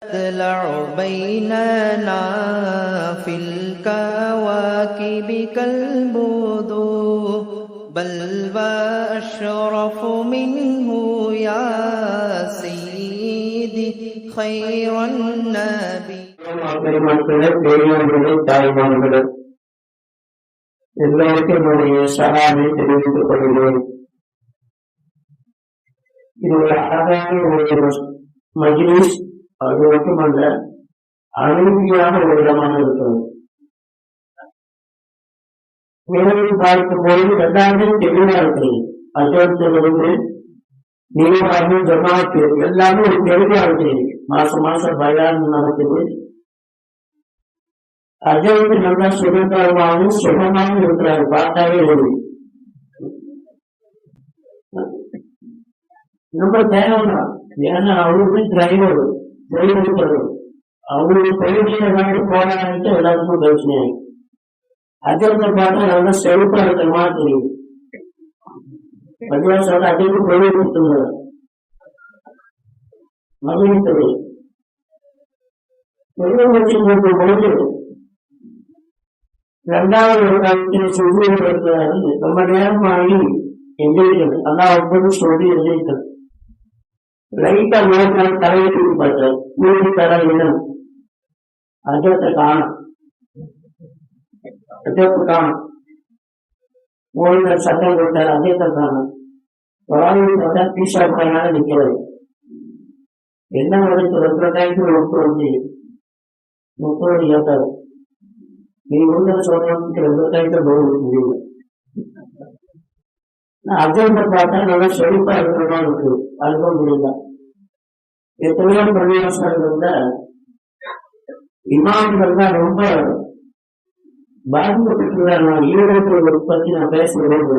تطلع بيننا في الكواكب كالبدور بل وأشرف منه يا سيدي خير النبي. எல்லோருக்கும் என்னுடைய சலாமை தெரிவித்துக் கொள்கிறேன். இது ஒரு அழகான ஒரு மஜ்லிஸ். அது மட்டுமல்ல, அமைதியான ஒரு இடமாக இருக்கிறது. மேலும் பார்க்கும் பொழுது எல்லாமே தெளிவா இருக்கிறது. அஜத்திலிருந்து நிர்வாகம் ஜமாத்து எல்லாமே ஒரு தெளிவா இருக்கிறது. மாசம் பயான் நடக்குது. அஜவுக்கு நல்லா சுதந்திரமாகவும் சுகமாகவும் இருக்கிறாரு. பார்த்தாவே ஒரு ரொம்ப தேவைதான். ஏன்னா அவருக்கு டிரைவர் தொழில்நுட்பம் அவங்களுக்கு தொழில் போராடிட்டு எல்லாருக்கும் பிரச்சனை. அஜத்தை பார்த்தா நல்லா செழிப்பா இருக்கிற மாதிரி தெரியுது. பஞ்சாசோட அஜய்க்கு தொழில் கொடுத்துங்க மகிழ்ச்சி தொழில் வச்சு கொடுக்கும் பொழுது இரண்டாவது ஒரு காலத்தில் சொல்லி இருக்கிறாரு. ரொம்ப நேரம் ஆகி எந்திரிக்கிறது. அதான் ஒவ்வொரு சொல்லி எந்திரிக்கிறது. லைட்டா மூணு தலையை தூக்கி பார்த்தார். மூணு தர இனம் அஜத்தை காணும். அஜத்தை காணும். மூணு சட்டம் கொடுத்தார். அஜத்தை காணும். தொழில் பார்த்தா பீசா பையனால நிக்கிறது. என்ன வரைக்கும் 2,30 30 ஏற்றாரு. நீ உள்ள சொல்றதுக்கு 2,000 முடியல. அஜத்தை பார்த்தா நல்லா செழிப்பா இருக்கிற மாதிரி இருக்கு. அதுவும் முடியல. எத்தனையோ பிரதேசங்கள்ல இமாம்கள் தான் ரொம்ப பாதிக்கப்பட்டிருக்காங்க. ஈழத்தை பத்தி நான் பேசும்போது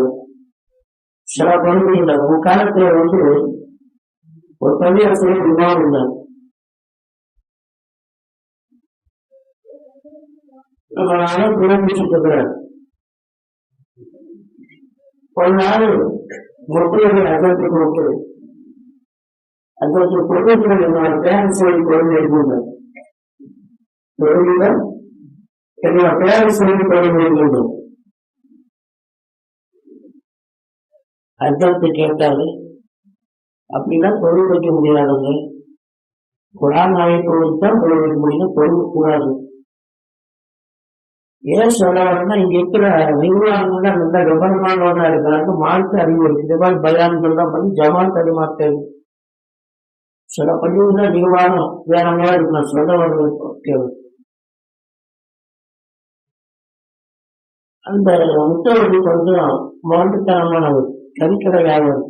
சில பகுதியில் ஒரு காலத்துல ஒரு பிரதேசத்துல இமாம் இருந்தார். புறப்பிச்சுக்கிறார். ஒரு நாள் முப்பது அகத்து கொடுத்து அதற்கு குடும்பத்தில் என்னோட பேரன் சொல்லி குழந்தை இருக்கின்றார். என்னோட பேரன் சொல்லி குழந்தை இருக்கின்றது. அர்த்தத்தை கேட்டாரு. அப்படின்னா பொருள் வைக்க முடியாதுங்க. குரான் ஆயத்தோடுதான் பொருள் வைக்க முடியும். பொருள் கூடாது. ஏன் சொல்ல வரேன்னா, இங்க இருக்கிற நிர்வாகங்கள் தான் நல்ல விவரமானவர்களா இருக்கிறாங்க. மார்க்க அறிவு இருக்கு. இந்த மாதிரி பயான்கள் தான் பண்ணி ஜமாத் அறிமாக்கள் சில பள்ளிகள் நிர்வாகம் வேற மாதிரி இருக்கு. நான் சொல்ல வர்றது அந்த முத்தவழி கொஞ்சம் மோண்டுத்தனமானவர். கறிக்கடையாளர்.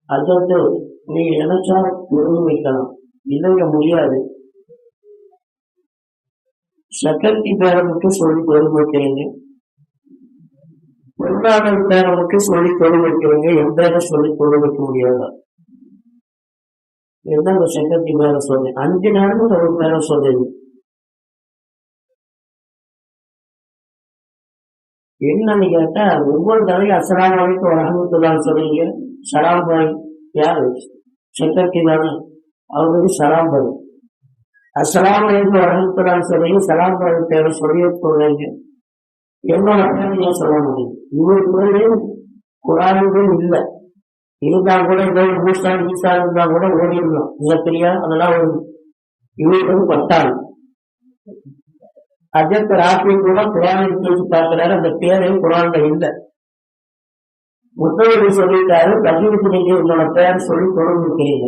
அதற்கு நீ நினைச்சா பொருள் வைக்கலாம். இல்லைங்க முடியாது. செகண்டரி பேரனுக்கு சொல்லி பொருள் வைக்கிறீங்க. பொருளாதார பேரனுக்கு சொல்லி பொருள் வைக்கிறீங்க. எந்த சொல்லி பொருள் வைக்க முடியாதா? என்ன செகண்டரி பேர சொல்றேன். 5 நேரமும் ஒரு பேர சொல்றீங்க. என்னன்னு கேட்டா, ஒவ்வொரு தடையும் அஸ்ஸலாமு அலைக்கும் வரஹ்மத்துல்லாஹி சொல்றீங்க. சலாம் பாய் யாரு? செகண்டரி தானே. அவருக்கு சலாம் பாய். அஸ்ஸலாமு அலைக்கும் வரஹ்மத்துல்லாஹி சொல்றீங்க. சலாம் பாய் பேர சொல்லி சொல்றீங்க. என்னோட பேரையும் சொல்ல முடியும். இவருக்கு குரானுகள் இல்லை. இருந்தா கூட பூஸ்தான் ஈசா இருந்தா கூட ஓடிடலாம். மிகப்பெரியா அதெல்லாம் ஒரு இவருக்கு பத்தாது. அஜத் ராத்திரி கூட குரானை பேசி பார்க்கிறாரு. அந்த பேரையும் குரான்ல இல்லை. முத்தவழி சொல்லிட்டாரு. பதிவுக்கு நீங்க உங்களோட பேர் சொல்லி தொடர்ந்துக்கிறீங்க.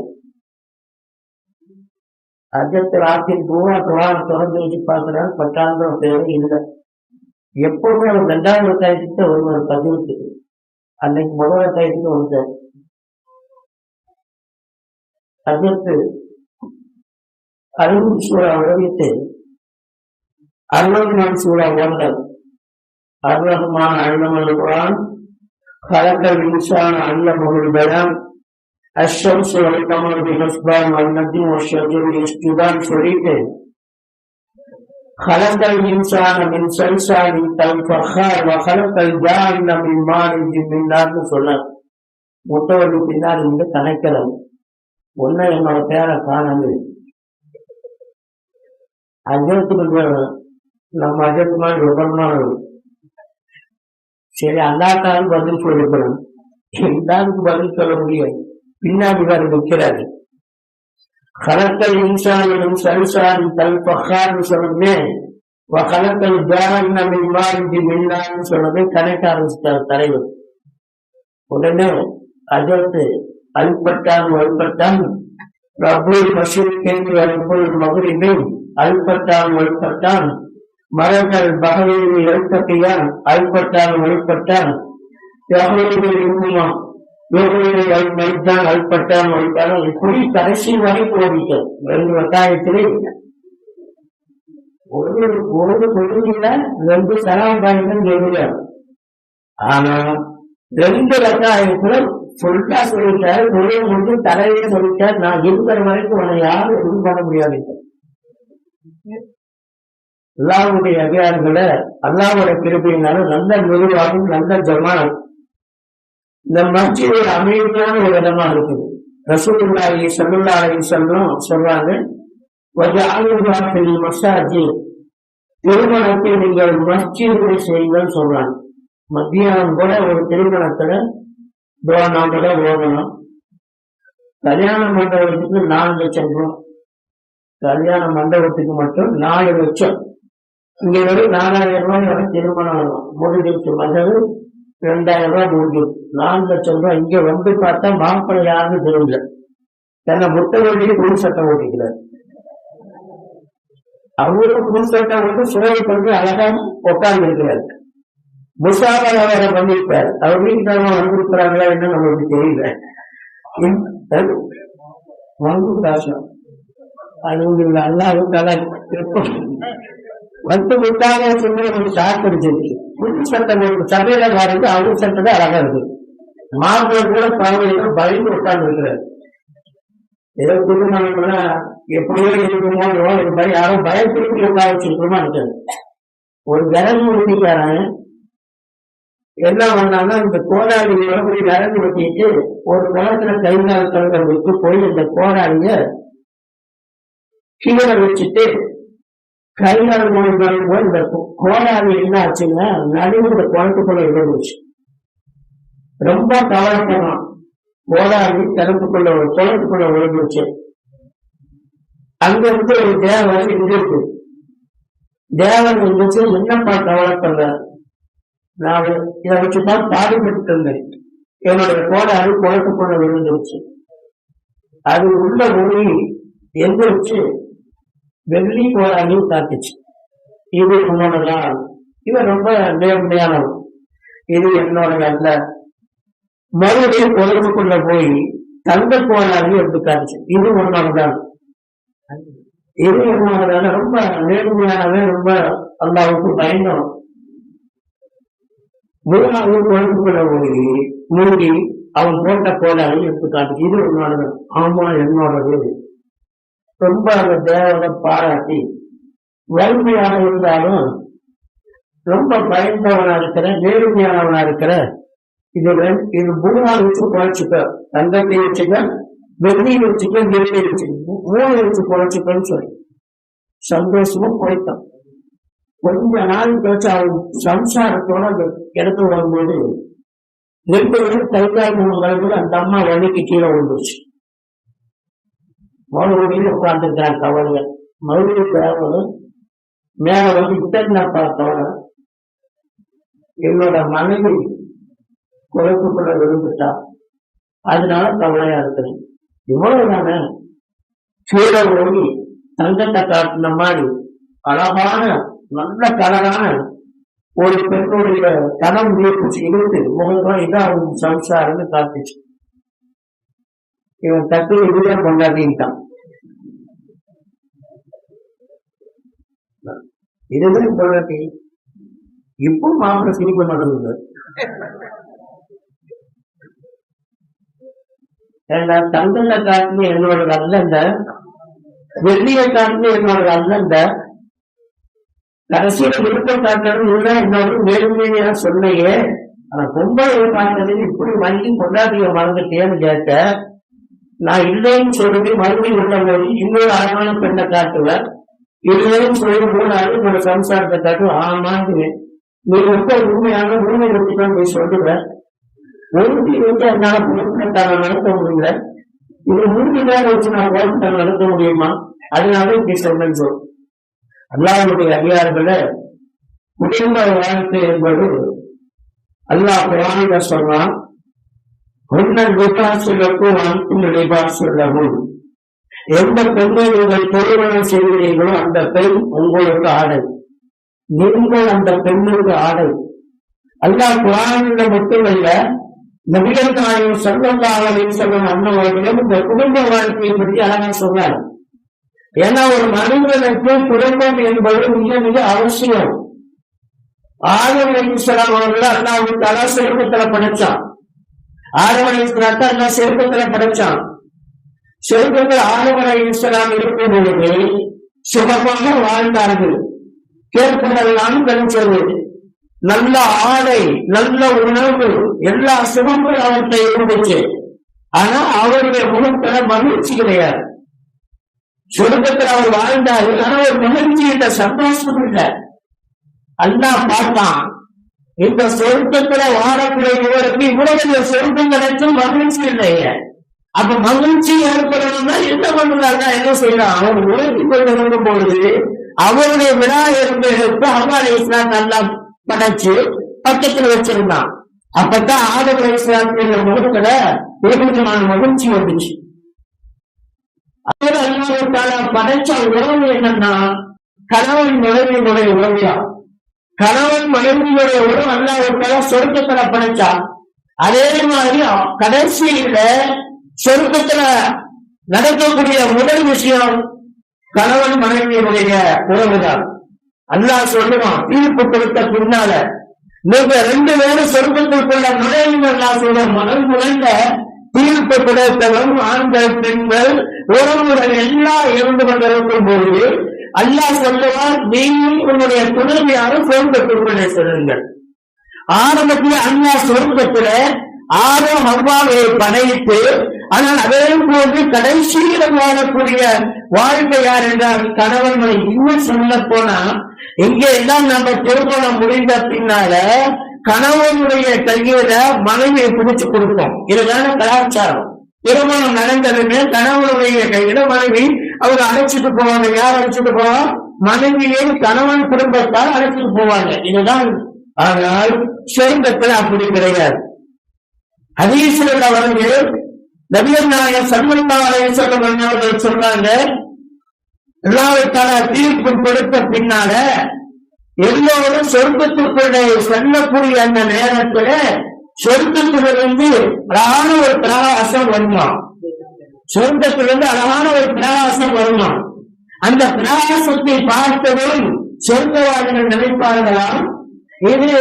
அஜத் ராத்திரி பூரா குரான் தொடர்ந்து வச்சு பார்க்கிறாரு. பத்தாங்கிற பேரும் இல்லை. எப்பவுமே அவர் 2வது அத்தியாயத்துக்கு ஒருவர் பதிவுக்கு. அன்னைக்கு முதல் அத்தியாயத்துக்கு வந்தார். அதற்கு அறிவு சூழா உதவித்து 60 சூழா ஓடுதல். அருளகமான அண்ணமல் குரான் கலக்கல் இன்சான் அல்லமுல் பயான் அஷ்ஷம்ஸு வல் கமரு பிஹஸ்பான் வல் நஜ்மு வஷ்ஷஜரு யஸ்ஜுதான் சொல்லிட்டு خلق الإنسان من صلصال كالفخار وخلق الجان من مارج من نار சொன்னார். முத்தவழி பின்னால் இந்த கணக்கிறது. ஒன்னு என்னோட பேரை காணாது அஜத்துக்கு நம்ம அஜத்து மாதிரி விபரமான சரி அல்லாத்தாலும் பதில் சொல்லிருக்கிறோம் எல்லாருக்கும் பதில் சொல்ல முடியாது பின்னாடி வர வைக்கிறாரு கலக்கல் இன்சானிலும் சரிசாரி தல் பக்கார்னு சொல்லுமே கலக்கல் ஜாரன் நம்ம இவ்வாறு மின்னான்னு சொல்றதை கணக்க ஆரம்பிச்சிட்டார் தலைவர் உடனே அஜத்து அல்பட்டான் வல்பட்டான் ரபுல் மஷூரிக்கு அல்புல் மகுரிபை அல்பட்டான் வல்பட்டான் மரங்கள் பகலில் எழுப்பட்டியான் அல்பட்டான் வழிபட்டான் அல்பட்டான் வழிபாடு இப்படி கடைசி வரை போதிட்டோம் 2 வட்டாயத்திலே ஒரு கொள்கையில 2 சலாம் பாயிரம் எழுதுறாரு ஆனா 2 வட்டாயத்துல சொல்லிட்டா சொல்லிட்டாரு ஒரே முடிஞ்சு தலையில சொல்லிட்டார் நான் இருக்கிற வரைக்கும் உன்னை யாரும் எதுவும் பண்ண முடியாது அல்லாஹ்வுடைய அடியார்களை அல்லாஹ்வுடைய கிருபையினாலும் நல்ல நிர்வாகம் நல்ல ஜமாத் இந்த மஸ்ஜித் ஒரு அமைதியான ஒரு இடமா இருக்குது ரசூலுல்லாஹி ஸல்லல்லாஹு அலைஹி வஸல்லம் சொல்றாங்க மசாஜித் திருமணத்தை நீங்கள் மஸ்ஜிதுகளை செய்யுங்கள் சொல்றாங்க மத்தியானம் கூட ஒரு திருமணத்துல நாம ஓடணும் கல்யாண மண்டபத்துக்கு 4 லட்சம் ரூபாய் கல்யாண மண்டபத்துக்கு மட்டும் 4 லட்சம் இங்க வெறும் 4000 ரூபாய் வரை திருமணம் முடிஞ்சிருச்சு மண்டபம் 2000 ரூபாய் முடிஞ்சிருக்கு 4 லட்சம் ரூபாய் இங்க வந்து பார்த்தா மாப்பிள்ளை யாருன்னு தெரியல தன்னை முட்டை ஓட்டிட்டு புது சட்டம் ஓட்டிக்கிறார் அவரும் புது சட்டம் வந்து சுழலை கொண்டு அழகா உட்கார்ந்து இருக்கிறார் முசாபா வேற பண்ணிருப்பார் அவர் வீட்டுக்காரமா வந்திருக்கிறாங்களா என்ன நம்மளுக்கு தெரியல வந்து காசம் அது அல்லாவுக்காக வந்து விட்டாங்க சொல்லி ஒரு சாப்பிடுச்சிருக்கு புது சட்டம் சபையில பாருங்க அவங்க சட்டத்தை அழகா இருக்கு மாப்பிள்ளை கூட குழந்தைங்க பயந்து உட்கார்ந்து இருக்கிறார் ஏதோ திருமணம்னா எப்படியோ இருக்குமோ யாரும் பயப்படுத்தி உட்கார வச்சிருக்கோமா இருக்காது ஒரு விரல் ஊட்டிக்காரன் என்ன பண்ணாங்கன்னா இந்த கோடாளியோட போய் விரல் ஊட்டிட்டு ஒரு குளத்துல கைகால கலக்கிறதுக்கு போய் இந்த கோடாளிய கீழே வச்சுட்டு கைகால போய் இந்த கோடாளி என்ன ஆச்சுன்னா நடுவு இந்த குளத்துக்குள்ள விழுந்துச்சு ரொம்ப கவலைப்படும் கோடாளி கிணத்துக்குள்ள ஒரு குளத்துக்குள்ள விழுந்துச்சு அங்க இருந்து ஒரு தேவன் இருந்துச்சு தேவன் இருந்துச்சு என்னப்பா கவலைப்படுற நான் இதை வச்சுதான் பாடுபட்டு இருந்தேன் என்னுடைய கோடாளி குளத்துக்குள்ள விழுந்துருச்சு அது உள்ள ஒளி எந்திரிச்சு வெள்ளி கோடாளியும் காத்துச்சு இது உன்னோடதான் இவன் ரொம்ப நேர்மையானவன் இது என்னோட அல்ல மறுபடியும் குளத்துக்குள்ள போய் தங்க கோடாளியும் எடுத்து காத்துச்சு இது உன்னோடதான் இது என்னோடதான ரொம்ப நேர்மையானவன் ரொம்ப அல்லாவுக்கு பயந்தவன் 3வது குளத்துக்குள்ள போய் மூடி அவன் போட்ட கோடாளி எடுத்து காட்டுச்சு இது உன்னோடது ஆமா என்னோடது ரொம்ப அந்த தேவனை பாராட்டி வலிமையாக இருந்தாலும் ரொம்ப பயந்தவனா இருக்கிற நேர்மையானவனா இருக்கிற இது 3 வச்சு குறைச்சிக்க தங்கத்தை வச்சுக்க வெள்ளியை வச்சுக்க நெல்லை வச்சுக்க 3 வச்சு குறைச்சிக்கன்னு சொல்லி சந்தோஷமும் போயிட்டான் கொஞ்ச நாள் கழிச்சு அவன் சம்சாரத்தோட அந்த இடத்துல வரும்போது 2 பேரும் கைகால் மூலம் அந்த அம்மா வலிக்கு கீழே விழுந்துருச்சு மறுபடியும் உட்கார்ந்துருக்கான் கவலைய மறுபடியும் தேவை மேல வந்து இத்தனை கவலை என்னோட மனைவி குறைப்புக்குள்ள விழுந்துட்டா அதனால கவலையா இருக்குது இவ்வளவுதானே கீழே ஓடி தங்கத்தை காட்டின மாதிரி அழகான நல்ல கலரான ஒரு பெண்ணுடைய கணம் வீட்டு இழுத்து முகம் இதான் சம்சாரம்னு காத்துச்சு இவன் தட்டு இதுல கொண்டாடிட்டான் இதுதான் கொண்டாட்டி இப்போ மாப்பிள்ள சிரிக்க மாட்டேங்குது தங்கத்தை காட்டுன்னு என்னோட அல்லந்த வெள்ளியை காட்டுன்னு என்னோட அல்லந்த கடைசியில விருப்பம் காட்டணும் என்னோட நேர்மையா சொன்னையே ஆனா பொம்பளை பார்த்தது இப்படி வாங்கி கொண்டாடிய மறந்துட்டேன்னு கேட்ட நான் இல்லைன்னு சொல்றது மறுபடியும் உள்ள போது இன்னொரு அழகான பெண்ணை காட்டுவேன். இல்லைன்னு சொல்லி போனாலும் உங்களோட சம்சாரத்தை காட்டுவேன். ஆமான்னு நீ ரொம்ப உண்மையான உண்மை வச்சுதான் போய் சொல்லுவேன். உறுதி வந்து என்னால பொருட்களை நடத்த முடியல. இது உறுதியாக வச்சு நான் ஓட்டத்தை நடத்த முடியுமா? அதனால இப்படி சொன்னேன்னு சொல். அல்லாஹ்வுடைய அதிகாரங்களை குடும்ப வாழ்க்கை என்பது அல்லாஹ் குர்ஆனில சொல்றான். உன்னல் விபாசுலக்கும் அன்பின் விபாசுலகும். எந்த பெண்ணை நீங்கள் திருமணம் செய்கிறீர்களோ அந்த பெண் உங்களுக்கு ஆடை, நீங்கள் அந்த பெண்ணுக்கு ஆடை. அல்லாஹ் குர்ஆனில மட்டுமல்ல, நபிகள் நாயகம் ஸல்லல்லாஹு அலைஹி வஸல்லம் அன்னவர்களும் இந்த குடும்ப வாழ்க்கையை பற்றி அழகா சொன்னார். ஏன்னா ஒரு மனிதனுக்கு குடும்பம் என்பது மிக மிக அவசியம். ஆதம் அலைஹிஸ்ஸலாம் அவர்கள் அல்லாஹ்வுக்கு தஆலா சொர்க்கத்துல படைச்சான். ஆதம் அலைஹிஸ்ஸலாத்தை அல்லாஹ் சொர்க்கத்துல படைச்சான். சொர்க்கத்தில் ஆதம் அலைஹிஸ்ஸலாம் இருக்கும் பொழுது சுகமாக வாழ்ந்தார்கள். கேட்பதெல்லாம் கிடைச்சது. நல்ல ஆடை, நல்ல உணவு, எல்லா சுகங்களும் அவர்கிட்ட இருந்துச்சு. ஆனா அவருடைய முகத்துல மகிழ்ச்சி கிடையாது. சொர்க்கத்தில் அவர் வாழ்ந்தாரு, ஆனா ஒரு மகிழ்ச்சி இல்ல, சந்தோஷம் இல்லை. அல்லாஹ் பார்த்தான், இந்த சொர்க்கத்துல வாழக்கூடிய இவருக்கு இவ்வளவு சொர்க்கம் கிடைச்சும் மகிழ்ச்சி இல்லையே. அப்ப மகிழ்ச்சி ஏற்படணும்னா என்ன பண்ணுறாங்க, என்ன செய்யலாம்? அவர் உழைத்து கொண்டிருக்கும் பொழுது அவருடைய விழா இருந்ததற்கு அல்லாஹ் அலைஹிஸ்ஸலாம் நல்லா படைச்சு பக்கத்துல வச்சிருந்தான். அப்பதான் ஆதம் அலைஹிஸ்ஸலாத்துடைய முகத்துல ஒரு விதமான மகிழ்ச்சி வந்துச்சு. அவர் அல்லாஹ் தஆலா படைச்ச உறவு என்னன்னா கணவன் மனைவியினுடைய உறவுதான். கணவன் மனைவியுடைய உறவு அல்லாஹ் தஆலா சொர்க்கத்துல படைச்சா. அதே மாதிரி கடைசியில சொர்க்கத்துல நடக்கக்கூடிய முதல் விஷயம் கணவன் மனைவியுடைய உறவுதான். அல்லாஹ் சொல்லுவான், தீர்ப்பு கொடுத்த பின்னால நீங்க 2 பேரும் சொர்க்கத்திற்குள்ள நுழைவுங்க. அல்லாஹ் சொல்ற மனம் நுழைந்த தீர்ப்பு கொடுத்தவரும் ஆண்கள் பெண்கள் உறவுகள் எல்லாம் இருந்து கொண்டிருக்கும் போது அல்லாஹ் சொல்லுவார், நீயும் உன்னுடைய துணைவியாரும் சொர்க்கத்திற்குள்ளே செல்லுங்கள். ஆரம்பத்தில் அல்லாஹ் சொர்க்கத்துல ஆதம் ஹவ்வாவை படைத்து, ஆனால் அதே போன்று கடைசியில் வாழக்கூடிய வாழ்க்கை யார் என்றால் கணவன் மனைவி. இன்னும் சொல்ல போனா இங்கே எல்லாம் நம்ம திருமணம் முடிந்த பின்னால கணவனுடைய கையில மனைவியை பிடிச்சு கொடுப்போம். இதுதான கலாச்சாரம். திருமணம் நடந்ததுமே கணவனுடைய கையில மனைவி அவங்க அழைச்சிட்டு போவாங்க. யார் அழைச்சிட்டு போவாங்க? மனைவியே கணவன் குடும்பத்தால் அழைச்சிட்டு போவாங்க. இதுதான். ஆனால் சொர்க்கத்தில் அப்படி கிடையாது. ஹதீஸ்ல வந்து நபிகள் நாயகம் ஸல்லல்லாஹு அலைஹி வஸல்லம் அவர்கள் சொல்றாங்க, அல்லாஹ் தஆலா தீர்ப்பு கொடுத்த பின்னால எல்லோரும் சொர்க்கத்துக்குள்ளே செல்லக்கூடிய அந்த நேரத்துல சொர்க்கத்திலிருந்து அழகான ஒரு பிரகாசம் வருமா. சொர்க்கத்திலிருந்து அழகான ஒரு பிரகாசம் வருமா. அந்த பிரகாசத்தை பார்த்ததும் சொர்க்கவாதிகள் நினைப்பார்களாம், இது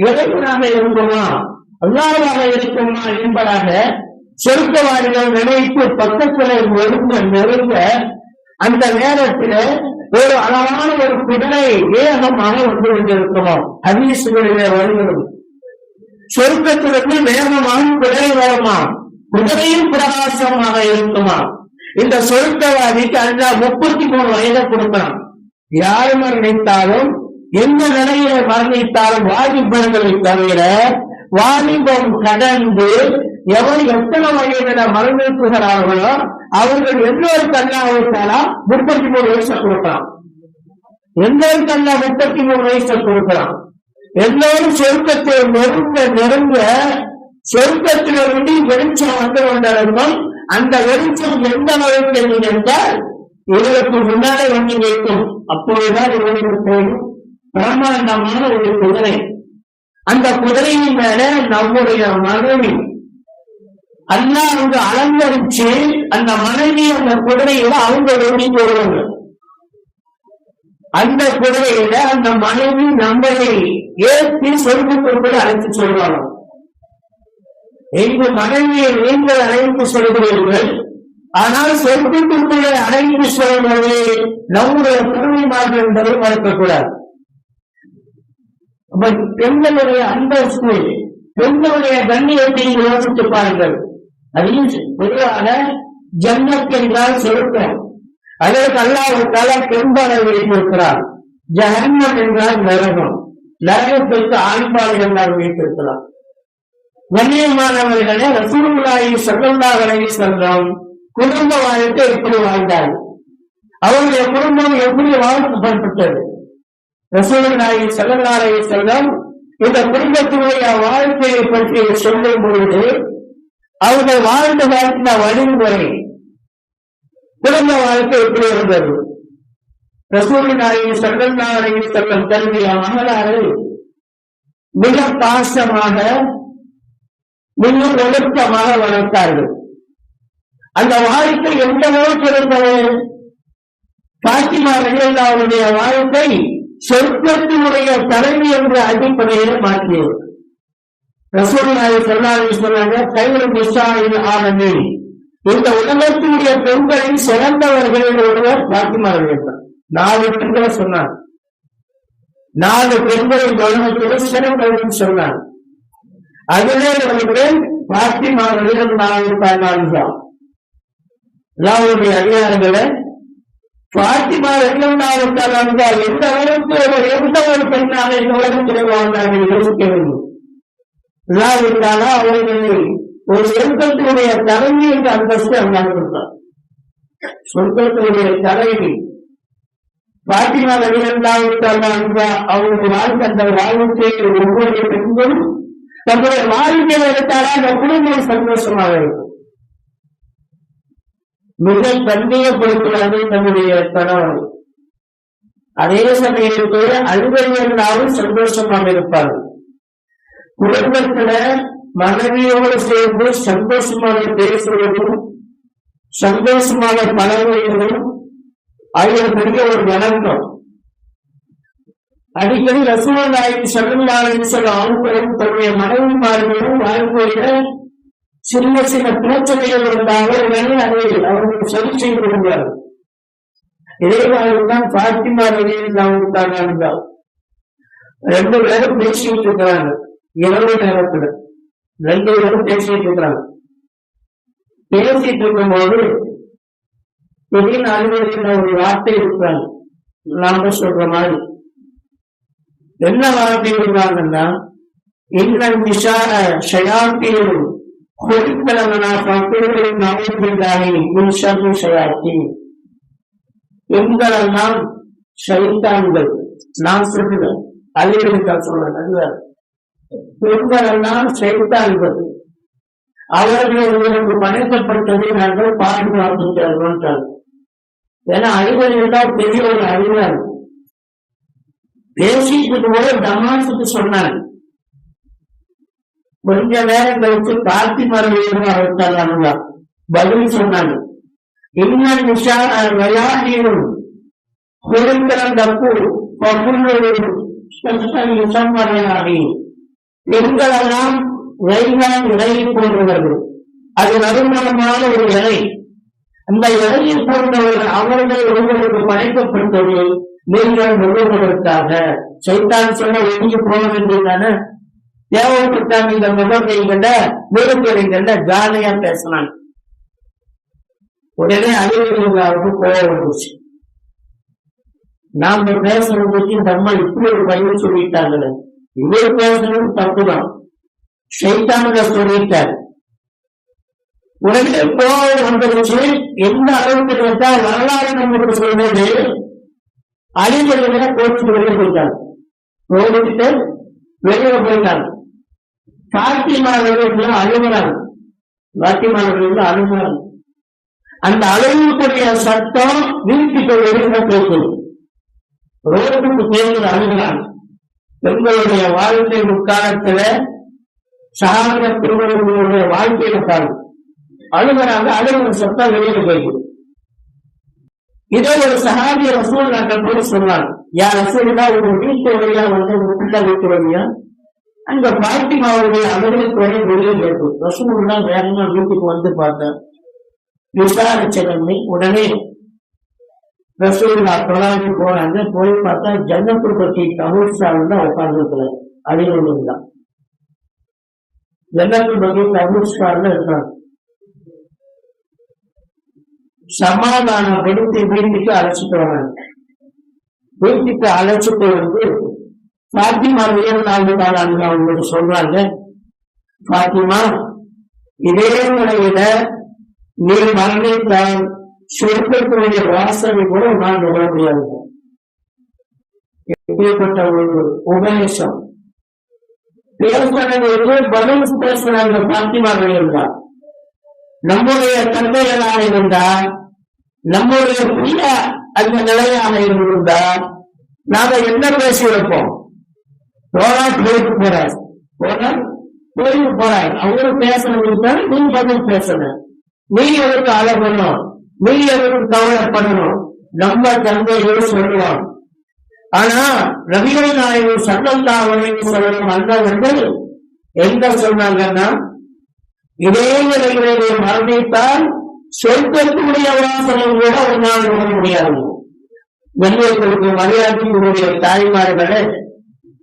இறைவனாக இருக்குமா அல்லாஹ்வாக இருக்குமா என்பதாக சொர்க்கவாதிகள் நினைத்து பக்கத்துல நெருங்க அந்த நேரத்தில் ஒரு அழகான ஒரு குதிரை வேகமாக வந்து கொண்டிருக்குமா. ஹதீஸ்களிலே வருகிறது, சொர்க்கத்திலிருந்து வேகமாக குதிரை வருமா, குதிரையும் பிரகாசமாக இருக்குமா. இந்த சொர்க்கவாதிக்கு அல்லாஹ் 33 வயதை கொடுக்கலாம். யார் மரணித்தாலும் எந்த நிலையில மரணித்தாலும் வாலிபர்களை தவிர வாலிபம் கடந்து எவர் எத்தனை வயதில மரணிப்புகிறார்களோ அவர்கள் எல்லோருக்கு அல்லாஹ்வுத்தாலா 33 வயசை கொடுக்கலாம். எல்லோருக்கு அல்லாஹ் 33 வயசை கொடுக்கலாம். எல்லோரும் சொர்க்கத்தை நெருங்க சொர்க்கத்திலிருந்து வெளிச்சம் வந்து கொண்டிருக்கும். அந்த வெளிச்சம் எந்த அளவுக்கு என்றால் இவருக்கு முன்னாலே வந்து வைக்கும். அப்பொழுதுதான் இவருக்கு போகும் பிரம்மாண்டமான ஒரு குதிரை. அந்த குதிரையின் மேல நம்முடைய மனைவி அல்லாஹ் அவங்க அலங்கரிச்சு அந்த மனைவி அந்த குதிரையில அவங்க ஓடி போடுவாங்க. அந்த குதிரையில அந்த மனைவி நம்மளை ஏற்றி சொர்க்கத்திற்குள் அழைத்து சொல்வாங்க. எங்க மனைவியை நீங்கள் அழைத்து சொல்கிறீர்கள், ஆனால் சொர்க்கத்திற்குள்ளே அழைத்து சொல்வது நம்முடைய பெருமைமார்கள் என்பதை மறக்கக்கூடாது. பெண்களுடைய அந்தஸ்து, பெண்களுடைய கண்ணியத்தை யோசித்து பாருங்கள். அதில் பொதுவாக ஜன்னத் என்றால் சொர்க்கம், அதற்கு அல்லாஹ் பெரும்பாலை வைத்திருக்கிறார். ஜஹன்னம் என்றால் நரகம், நரகத்திற்கு ஆண்பாளையம் வைத்திருக்கிறார். கண்ணியமானவர்களே, ரசூலுல்லாஹி ஸல்லல்லாஹு அலைஹி வஸல்லம் குடும்ப வாழ்க்கை எப்படி வாழ்ந்தார்கள், அவருடைய குடும்பம் எப்படி வாழ்க்கப்பட்டது? ரசூலுல்லாஹி ஸல்லல்லாஹு அலைஹி வஸல்லம் இந்த குடும்பத்துடைய வாழ்க்கையை பற்றி சொல்லும் பொழுது அவர்கள் வாழ்ந்து வாழ்ந்த வழிமுறை, குடும்ப வாழ்க்கை எப்படி இருந்தது? ரசூலுல்லாஹி ஸல்லல்லாஹு அலைஹி வஸல்லம் தன்னுடைய மகளாரை மிக பாசமாக மிக ஒழுக்கமாக வளர்த்தார்கள். அந்த வாழ்க்கை எந்த அளவுக்கு இருந்தது? பாத்திமா ரலியல்லாஹுடைய வாழ்க்கை சொர்க்கத்தினுடைய தலைமை என்ற அடிப்படையில் மாற்றியது. ரசூலுல்லாஹி ஸல்லல்லாஹு அலைஹி வஸல்லம் கையில் நிசாஇல் ஆலமீன், இந்த உலகத்தினுடைய பெண்களில் சிறந்தவர்களில் ஒருவர் பாத்திமா ரலியல்லாஹு. 4 பெண்களை சொன்னார், 4 பெண்களின் உலகத்தில் சிறந்தவர்கள் சொன்னார். அதிலே அவர்கள் பாத்திமா ரலியல்லாஹு அல்லாஹ்வுடைய அடியார்களை பாத்திமா ரலியல்லாஹு எந்த அளவுக்கு எந்த ஒரு பெண்ணாக இந்த உலகத்தில் வாழ்ந்தார்கள் யோசிக்க வேண்டும். அவர்களை ஒரு சொர்க்கத்தினுடைய தலைவி என்ற அந்தஸ்து அல்லாஹ் கொடுத்தார். சொர்க்கத்தினுடைய தலைவி பாத்திமா ரலியல்லாஹு அவருடைய வாழ்க்கை, அந்த வாழ்க்கை ஒவ்வொரு பெண்களும் தன்னுடைய வாழ்க்கையில் எடுத்தாரா அந்த குடும்பம் சந்தோஷமாக இருக்கும். மிக கண்ணியப்படுத்துவது தன்னுடைய கணவன், அதே சமயத்தில் அன்பர்களாலும் சந்தோஷமாக இருப்பார்கள். குடும்பத்துல மனைவியோடு சேர்ந்து சந்தோஷமாக பேசுவதும் சந்தோஷமாக பழகுவதும் ஆகிய பெரிய ஒரு வணக்கம். அடிக்கடி ரசூலுல்லாஹி ஸல்லல்லாஹு அலைஹி வஸல்லம் அவர்களும் தன்னுடைய மனைவிமார்களும் வாழ்க்கையில சின்ன சின்ன பிரச்சனைகள் இருந்தாலும் அதை அவர்கள் சரி செய்து கொள்வார்கள். இதே மாதிரிதான் பாத்திமா ரலியல்லாஹு அன்ஹா 2 பேரும் பேசிட்டு இருக்கிறாங்க. இரவு நேரத்துல 2 பேரும் பேசிட்டு இருக்கிறாங்க. பேசிட்டு இருக்கும்போது திடீர்னு அலுவலகத்தில் ஒரு வார்த்தை இருக்கிறாங்க, நாம சொல்ற மாதிரி. என்ன வார்த்தை இருக்கிறாங்கன்னா, இன்னும் விஷால ஷயாத்தீன் கொடுக்கலவனா பக்குகளின் அமைப்பில்லாகி முன்சர்வு ஷயாத்தீன், பெண்களெல்லாம் ஷைத்தான்கள். நான் சொல்லுவேன், அலுவலகத்தால் சொல்றேன், பெண்களெல்லாம் ஷைத்தான்கள், அவர்கள் உங்களுக்கு படைக்கப்பட்டதை நாங்கள் பாதுகாக்கின்றோம். ஏன்னா அறிவர்கள் பெரிய ஒரு அறிவார். பேசிட்டு போது தமாசுக்கு சொன்னாங்க. கொஞ்ச நேரம் கழிச்சு கார்த்தி மரபு பதில் சொன்னாங்க. இன்னும் விளையாடியும் குறைந்தரம் தப்பு பெண்களெல்லாம் வைகான் இலையை போன்றவர்கள், அது நறுமணமான ஒரு இலை. அந்த இலையை போன்றவர்கள் அவர்கள் உங்களுக்கு படைக்கப்பட்டது நீங்கள் முழுவதற்காக. சைத்தான் சொன்ன ஒழுங்கி போக வேண்டியதான தேவைப்பட்டாங்க. இந்த முகத்தைகண்ட நிறுத்தலைகண்ட ஜாலியா பேசினாங்க. உடனே அலுவலர்களுக்கு கோவம் வந்துச்சு. நாம பேசுறதுக்கு நம்ம இப்படி ஒரு பதில் சொல்லிட்டாங்களே, இவர் பேசுறது தப்புதான், சைத்தானுங்க சொல்லிட்டார். உடனே கோவம் வந்துருச்சு. எந்த அளவுக்கு கேட்டா வரலாறு நமக்கு சொல்றது, அழிவுகளை கோச்சுட்டு வெளியே போயிட்டாங்க. கோவிட்டு வெளியே போயிட்டாங்க. பாத்திமாவர்கள் அழுகிறாங்க. பாத்திமாவர்கள் அழுகிறாங்க. அந்த அழுகக்கூடிய சத்தம் வீட்டுக்கு வெளியே போகுது. ரோட்டுக்கு சேர்ந்து அழுகிறாங்க. பெண்களுடைய வாழ்க்கை முக்காலத்துல சாகர பெண்களுடைய வாழ்க்கையில பாருங்க அழுகிறாங்க. அழுகிற சத்தம் வெளியே போயிடுது. இதே ஒரு சஹாபிய ரசூல் நாங்கள் போய் சொன்னாங்க, யார் ரசூலா ஒரு வீட்டு வழியா வந்து உள்ள வீட்டு வழியா அங்க பாத்திமாவுடைய அவர்களுக்கு வரை வெளியே போயிடும். ரசூலுல்லா வேகமா வீட்டுக்கு வந்து பார்த்தேன், விசாரிச்சதன்மை. உடனே ரசூலுல்லா தொழாவுக்கு போறாங்க. போய் பார்த்தா ஜன்னத்துல் பக்கீ கபூர்ஸ்தான் தான் உட்கார்ந்து அழிவுகள் தான். ஜன்னத்துல் பக்கீ கபூர்ஸ்தான் இருக்காங்க. சமாதானப்படுத்தி வீட்டுக்கு அழைச்சிட்டு வராங்க. வீட்டுக்கு அழைச்சிட்டு வந்து பாத்திமா அவங்களுக்கு சொல்றாங்க, பாத்திமா, இதே முறையில நீ மரணித்தால் சொர்க்கத்துடைய வாசனை கூட நான் நுகர முடியாது. எப்படிப்பட்ட ஒரு உபதேசம்! பேசுறது பதில் பேசுறாங்க. பாத்திமார்கள் இருந்தா, நம்முடைய தந்தைகளாக இருந்தா, நம்முடைய பிள்ளை அந்த நிலையாக இருந்திருந்தா நாம என்ன பேசியிருப்போம்? கோயிலுக்கு போறார், அவரு பேசணும், நீ பதில் பேசணும், நீ எதற்கு அழகணும், நீ எதற்கு கவலைப்படணும், நம்ம தந்தைகள் சொல்லுவான். ஆனா நபிகள் நாயகம் ஸல்லல்லாஹு அலைஹி வஸல்லம் அண்ணவர்கள் எங்க சொன்னாங்கன்னா, இதே நிலையிலே மரணித்தால் சொர்க்கத்துடைய வாசனை கூட ஒரு நாள் நுகர முடியாது. வெள்ளைகளுக்கு மரியாதைக்குரிய தாய்மார்களே,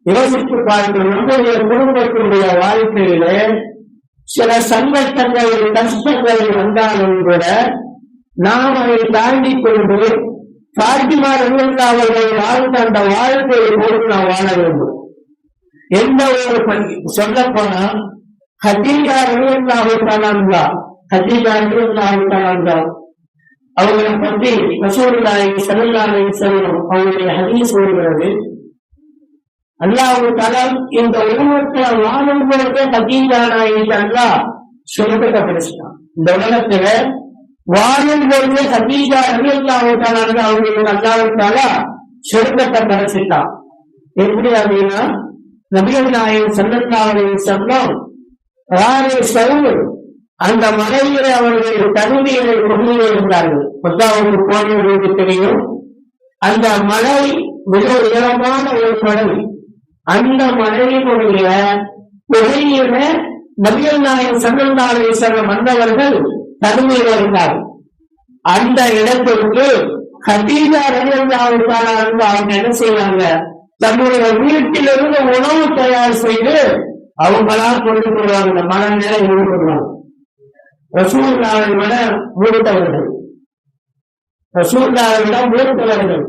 யோசித்து பார்க்க, நம்முடைய குடும்பத்தினுடைய வாழ்க்கையிலே சில சங்கட்டங்கள் கஷ்டங்கள் வந்தாலும் கூட நாம் அதை தாண்டி கொண்டு பாத்திமா அவர்கள் வாழ்ந்த அந்த வாழ்க்கையை போட்டு நாம் வாழ வேண்டும். எந்த ஒரு சொல்ல போனா ஹதீஜா அவர்களை பற்றி ரசூலுல்லாஹி ஸல்லல்லாஹு அலைஹி வஸல்லம் அவருடைய ஹதீஸ் வருகிறது. அல்லாஹ் தஆலா இந்த உலகத்துல வாழும் பொழுதே ஹதீஜா நாயகி அல்லாஹ் சொர்க்கத்தை படைச்சிட்டான். இந்த உலகத்துல வாழும் பொழுதே ஹதீஜா ரலியல்லாஹு தஆலா அவர்களுக்கு அல்லாஹ் தஆலா சொர்க்கத்தை படைச்சிட்டான். எப்படி அப்படின்னா, நபிகள் நாயகம் ஸல்லல்லாஹு அலைஹி வஸல்லம் அந்த மலையிலே அவர்கள் தனிமையை கொண்டு இருந்தார்கள். அவருக்கு போனவர்களுக்கு தெரியும், அந்த மலை மிக உயரமான ஒரு மலை. அந்த மலையினுடைய புகையில நபிகள் நாயகம் ஸல்லல்லாஹு அலைஹி வஸல்லம் வந்தவர்கள் தனிமையில் இருந்தார்கள். அந்த இடத்திற்கு ஹதீஜா ரலியல்லாஹு தஆலா அவங்க என்ன செய்வாங்க, தன்னுடைய வீட்டிலிருந்து உணவு தயார் செய்து அவங்களா கொண்டு போடுவாங்க. மன நிலை ஈடுபடுவாங்க. ரசூலுல்லாஹை விட மூத்தவர்கள், ரசூலுல்லாஹை விட மூத்தவர்கள்.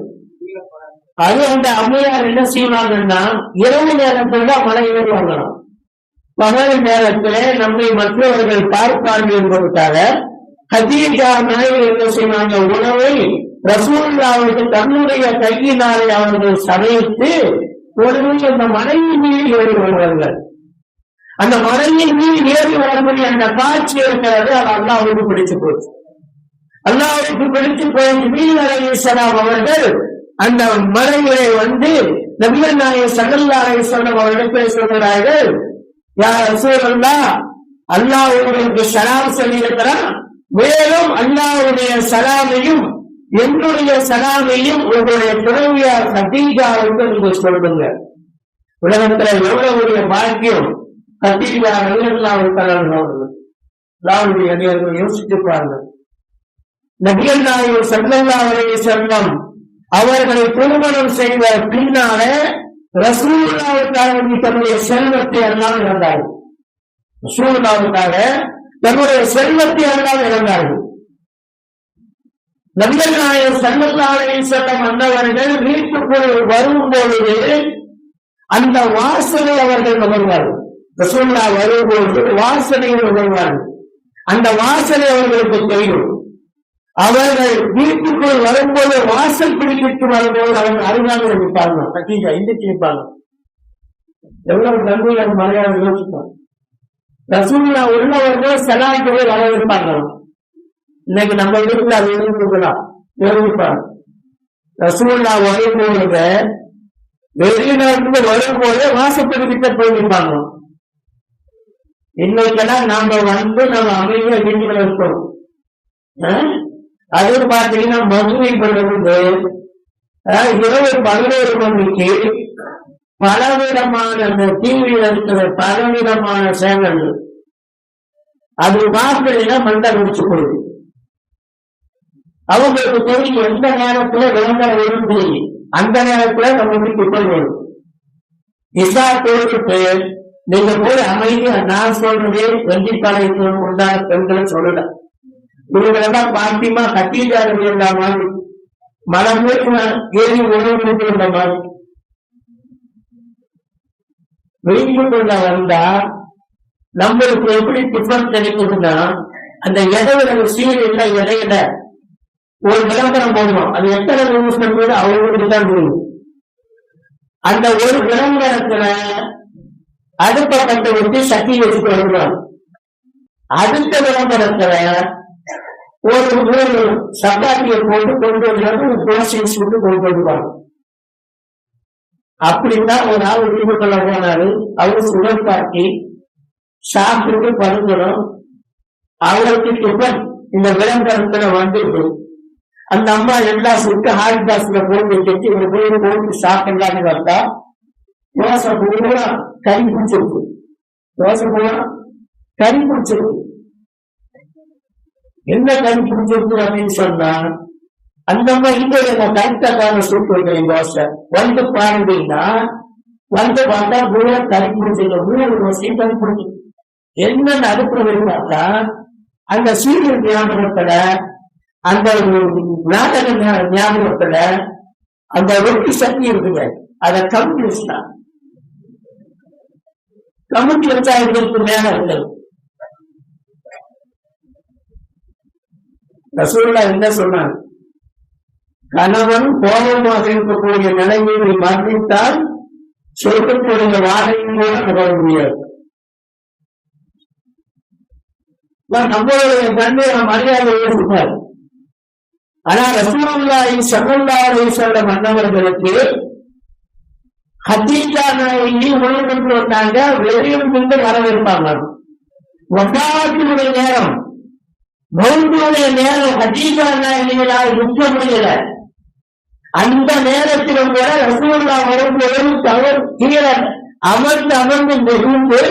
அது அந்த அம்மையார் என்ன செய்வாங்கன்னா, இரவு நேரத்தில் தான் மழை ஏறுவாங்களாம். பகல் நேரத்திலே நம்மை மற்றவர்கள் பார்ப்பார்கள் என்பதற்காக ஹதீஜா நாயகி என்ன செய்வாங்க, உணவை ரசூலுல்லாஹ்வுக்கு தன்னுடைய கையினாலே அவர்கள் சமைத்து ஒருவர் அந்த மலையின் மீது ஏறி வருவார்கள். அந்த மலையின் மீது ஏறி வரும்படி அந்த காட்சி இருக்கிறது. அது அல்லாஹ்வுக்கு பிடிச்சு போச்சு. அல்லாஹ்வுக்கு பிடிச்சு போய் ஜிப்ரீல் அலைஹிஸ்ஸலாம் அவர்கள் அந்த மலையிலே வந்து நபிகள் நாயகம் ஸல்லல்லாஹு அலைஹி வஸல்லம் அவர்களிடத்தில் சொல்கிறார்கள், யா ரசூலல்லாஹ், அல்லாஹ் உங்களுக்கு சலாம் சொல்லியிருக்கிறான், மேலும் அல்லாஹ்வுடைய சலாமையும் என்னுடைய சலாமையும் உங்களுடைய துணைவியார் ஹதீஜாவுக்கு நீங்கள் சொல்லுங்க. உலகத்துல எவ்வளவுடைய பாக்கியம் ஹதீஜா ரலியல்லாஹு தஆலா அவர்கள் யோசித்து பாருங்கள். நபிகள் நாயகம் ஸல்லல்லாஹு அலைஹி வஸல்லம் அவர்களை திருமணம் செய்த பின்னால ரசூலுல்லாஹ்வுக்காக தன்னுடைய செல்வத்தை எல்லாம் இழந்தார்கள். ரசூலுல்லாஹ்வுக்காக தன்னுடைய செல்வத்தை எல்லாம் இழந்தார்கள். நபிகள் நாயகம் ஸல்லல்லாஹு அலைஹி வஸல்லம் அன்னவர்கள் வீட்டுக்குள் வரும்பொழுது அந்த வாசலை அவர்கள் நுகர்வார்கள். ரசூலுல்லாஹ் வரும்பொழுது வாசனையை நுகர்வார்கள். அந்த வாசனை அவர்களுக்கு தெரியும். அவர்கள் வீட்டுக்குள் வரும்போது வாசல் பிடிக்கிட்டு வரும்போது அவர்கள் அருகாமல் இருப்பாங்க. ஹதீஜா இன்றைக்கு இருப்பாங்க. எவ்வளவு நன்மையான மலையாளம் யோசிப்பாங்க. ரசூலுல்லாஹ் உள்ளவர்கள் சலாய்க்கு வரவிருப்பாங்க. இன்னைக்கு நம்ம வீட்டுல அது இருந்துக்கலாம் யோசிப்பாங்க. ரசூலுல்லாஹ் வரும்போது வெளிநாட்டுக்கு வரும்போது வாசப்படிக்கிட்ட போயிருப்பாங்க. இன்னைக்கெல்லாம் நாம வந்து நம்ம அமைதியா வீட்டுல இருக்கோம். அது பாத்தீங்கன்னா மதுரை படுவது இரவு 11 மணிக்கு பலவிதமான அந்த டிவியில் இருக்கிற பலவிதமான சேனல்கள் அது வாசலில மண்டை முடிச்சு கொடுது. அவங்களுக்கு தெரியும் எந்த நேரத்துல விளம்பரம் வரும் தெரியும். அந்த நேரத்துல நம்ம வீட்டுக்கு போய் வரும். இசா கோருக்கு நீங்க போய் அமைதியா நான் சொல்றதே வெள்ளிப்பாளையத்தில் உண்டான பெண்களை சொல்லல. இவங்களெல்லாம் பாத்திமா கட்டிட்டாரு என்ற மாதிரி மனம் ஏறி உணவு கொண்ட மாதிரி வெளியில் கொள்ள வந்தா நம்மளுக்கு எப்படி டிஃபன் கிடைக்குதுன்னா அந்த இடைவெளி சீரியல்ல இடையில ஒரு விளம்பரம் போடணும். அது எத்தனை நிமிஷம் கூட அவங்களுக்கு தான் தெரியும். அந்த ஒரு விளம்பரத்துல அடுப்பை கட்ட வச்சு சட்டி வச்சுட்டு வருவாங்க. அடுத்த விளம்பரத்துல ஒரு சப்பாத்தியை போட்டு கொண்டு வந்து தோசை சுட்டு கொண்டு வருவாங்க. அப்படின்னா ஒரு ஆள் உரிமை கொள்ள போனாரு. அவரு சுழல் காட்டி சாப்பிட்டு படுக்கணும். அவருக்கு டிஃபன் இந்த விளம்பரத்துல வந்துட்டு அந்த அம்மா எல்லாம் சுட்டு ஹாட் பாக்ஸ்ல போட்டு வச்சு ஒரு பேரு போட்டு சாப்பிடலான்னு வந்தா தோசை பூரா கறி பிடிச்சிருக்கு. தோசை பூரா கறி பிடிச்சிருக்கு. என்ன கறி பிடிச்சிருக்கு அப்படின்னு சொன்னா அந்த அம்மா இங்க கருத்தக்கான சூட்டு வைக்கிறேன் தோசை வந்து பாருங்கன்னா வந்து பார்த்தா பூரா கறி பிடிச்சிருக்கு. மூணு தோசையும் கறி பிடிச்சிருக்கு. என்னன்னு அடுப்புற பார்த்தா அந்த சீரியல் ஞாபகத்துல அந்த நாடக ஞாபகத்துல அந்த ரொட்டி சக்தி இருக்குங்க. அதை கமுத்தி வச்சுட்டான். கமுத்தி வச்சா இதற்கு மேல இருந்தது. ரசூலுல்லாஹ் என்ன சொன்னாங்க? கணவன் கோபமாக இருக்கக்கூடிய நிலைமையை மன்னித்தால் சொர்க்கக்கூடிய வாழையும் கூட நுகர முடியாது. நம்மளுடைய தன்மையை மரியாதை ஏற்பட்டார். ஆனா ரசூலுல்லாஹி ஸல்லல்லாஹு அலைஹி வஸல்லம் மன்னவர்களுக்கு ஹதீஜா நாயகி உலகத்துக்கு வந்தாங்க. வெளியில் நின்று வரவேற்பாங்க. வஃபாத்தினுடைய நேரம் மௌத்துடைய நேரம் ஹதீஜா நாயகிகளால் நிற்க முடியல. அந்த நேரத்திலும் கூட ரசூலுல்லாஹ் வரும்போது அவர் கீழே அமர்ந்து நெகிழ்ந்து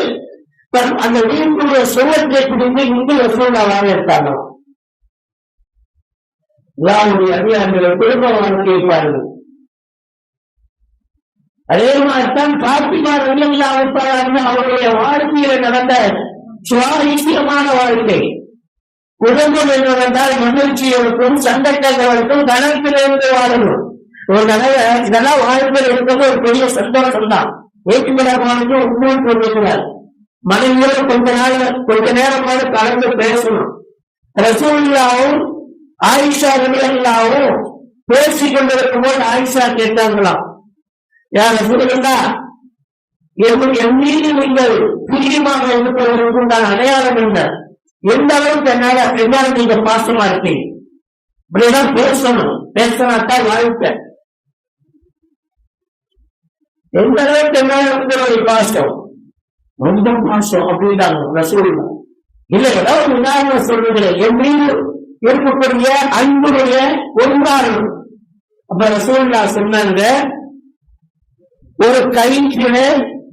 அந்த வீட்டுடைய சுவற்றை பிடிந்து இங்கு ரசூலுல்லாஹ் வரவேற்பாங்க. அதிகாரிகளை குடும்ப வாழ்க்கை பாருங்கள். அதே மாதிரிதான் பாத்திமா ரலியல்லாஹு அன்ஹா அவருடைய வாழ்க்கையில நடந்த சுவாரஸ்யமான வாழ்க்கை. குடும்பம் என்னவென்றால் மகிழ்ச்சிகளுக்கும் சந்தர்ப்பங்களுக்கும் கணக்கிலிருந்து வாழணும். ஒரு தடவை இதெல்லாம் வாழ்க்கையில் இருக்கிறது ஒரு பெரிய சந்தோஷம் தான். ஏற்றுமதி உண்மையை சொல்லுகிறார். மனைவியோடு கொஞ்ச நேரமாக கலந்து பேசணும். ரசூலுல்லாஹும் ஆயிஷா ரலியல்லாஹு பேசிக் கொண்டிருக்கும் போது ஆயிஷா கேட்டாங்களாம், யார் ரசூலுல்லாஹ், என் மீது நீங்கள் பிரியமாக இருப்பதற்கு அடையாளம் என்ன? எந்த அளவுக்கு என்னால நீங்க பாசமா இருப்பீங்க? இப்படிதான் பேசணும். பேசினாத்தான் வாழ்க்கை. எந்த அளவுக்கு என்ன பாசம்? ரொம்ப பாசம் அப்படின்றாங்க ரசூலுல்லாஹ். இல்ல ஏதாவது ஒரு உதாரணம் சொல்லுகிறேன். என் மீது இருக்கக்கூடிய அன்புடைய ஒன்றாறு. அப்ப ரசூலுல்லாஹ் சொன்னாங்க, ஒரு கையிலே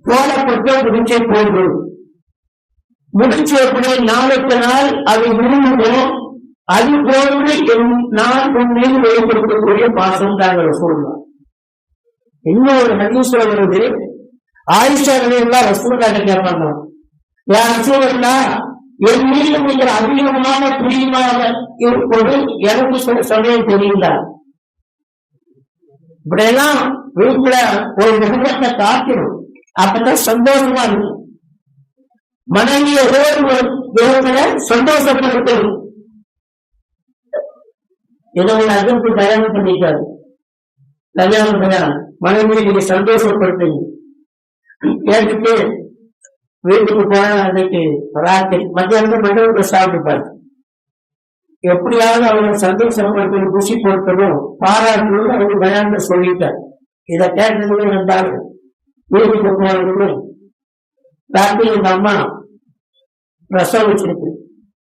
போடப்பட்ட முடிச்சை போன்று முடிச்சு எப்படி நாளுக்கு நாள் அது விரும்புகிறோம். அது போன்று நான் உண்மையில் வெளிப்படுத்தக்கூடிய பாசம் தாங்க ரசூலுல்லாஹ். இன்னொரு ஹதீஸ்ல வருது, ஆயிஷா ரலியல்லாஹு ரசூலுல்லாஹ் கேட்பாங்க, யா ரசூலுல்லாஹ், என் மீது நீங்கள் அதிகமான பிரியமாக இருப்பது எனக்கு சில சமயம் தெரியல. இப்படியெல்லாம் வீட்டுல ஒரு விருப்பத்தை காக்கணும். அப்பதான் சந்தோஷமா இருக்கும். மனைவியை சந்தோஷப்படுத்தணும். ஏதோ ஒரு அதற்கு கல்யாணம் பண்ணிக்காது. கல்யாணம் மனைவியை நீங்க சந்தோஷப்படுத்துங்க. கேட்டுட்டு வீட்டுக்கு போன அன்னைக்கு ராத்திரி மத்தியானம் மண்டபத்தை சாப்பிட்டுப்பாரு. எப்படியாவது அவங்களை சந்தோஷப்படுத்தணும், குஷி கொடுக்கணும், பாராட்டணும் அவங்க கல்யாணத்தை சொல்லிட்டார். இதை கேட்டது இருந்தாலும் வீட்டுக்கு போனதுக்கு ராத்திரி எங்க அம்மா ரசம் வச்சிருக்கு.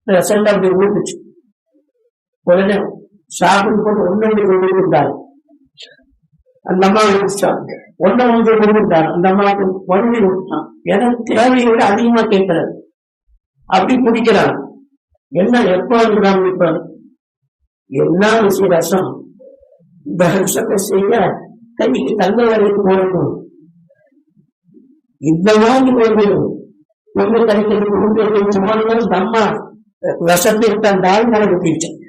ரசம் அப்படி ஊட்டுச்சு. உடனே சாப்பிட்டு போட்டு ஒன்னு கொடுத்தாரு. அந்த அம்மா ஒன்னு கொடுத்தாரு. அந்த அம்மாவுக்கு உடனே கொடுத்தான். எனக்கு தேவையை விட அதிகமா கேட்கிறாரு. அப்படி குடிக்கிறாங்க. என்ன எப்ப குடிப்பாரு? என்ன விஷயம் ரசம்? இந்த ரசத்தை செய்ய கைக்கு தங்க வரைக்கும் போகணும். இந்த மாதிரி ஒரு கிடைக்கிறது அம்மா விஷத்தை தந்தால் மனது தீர்ச்சேன்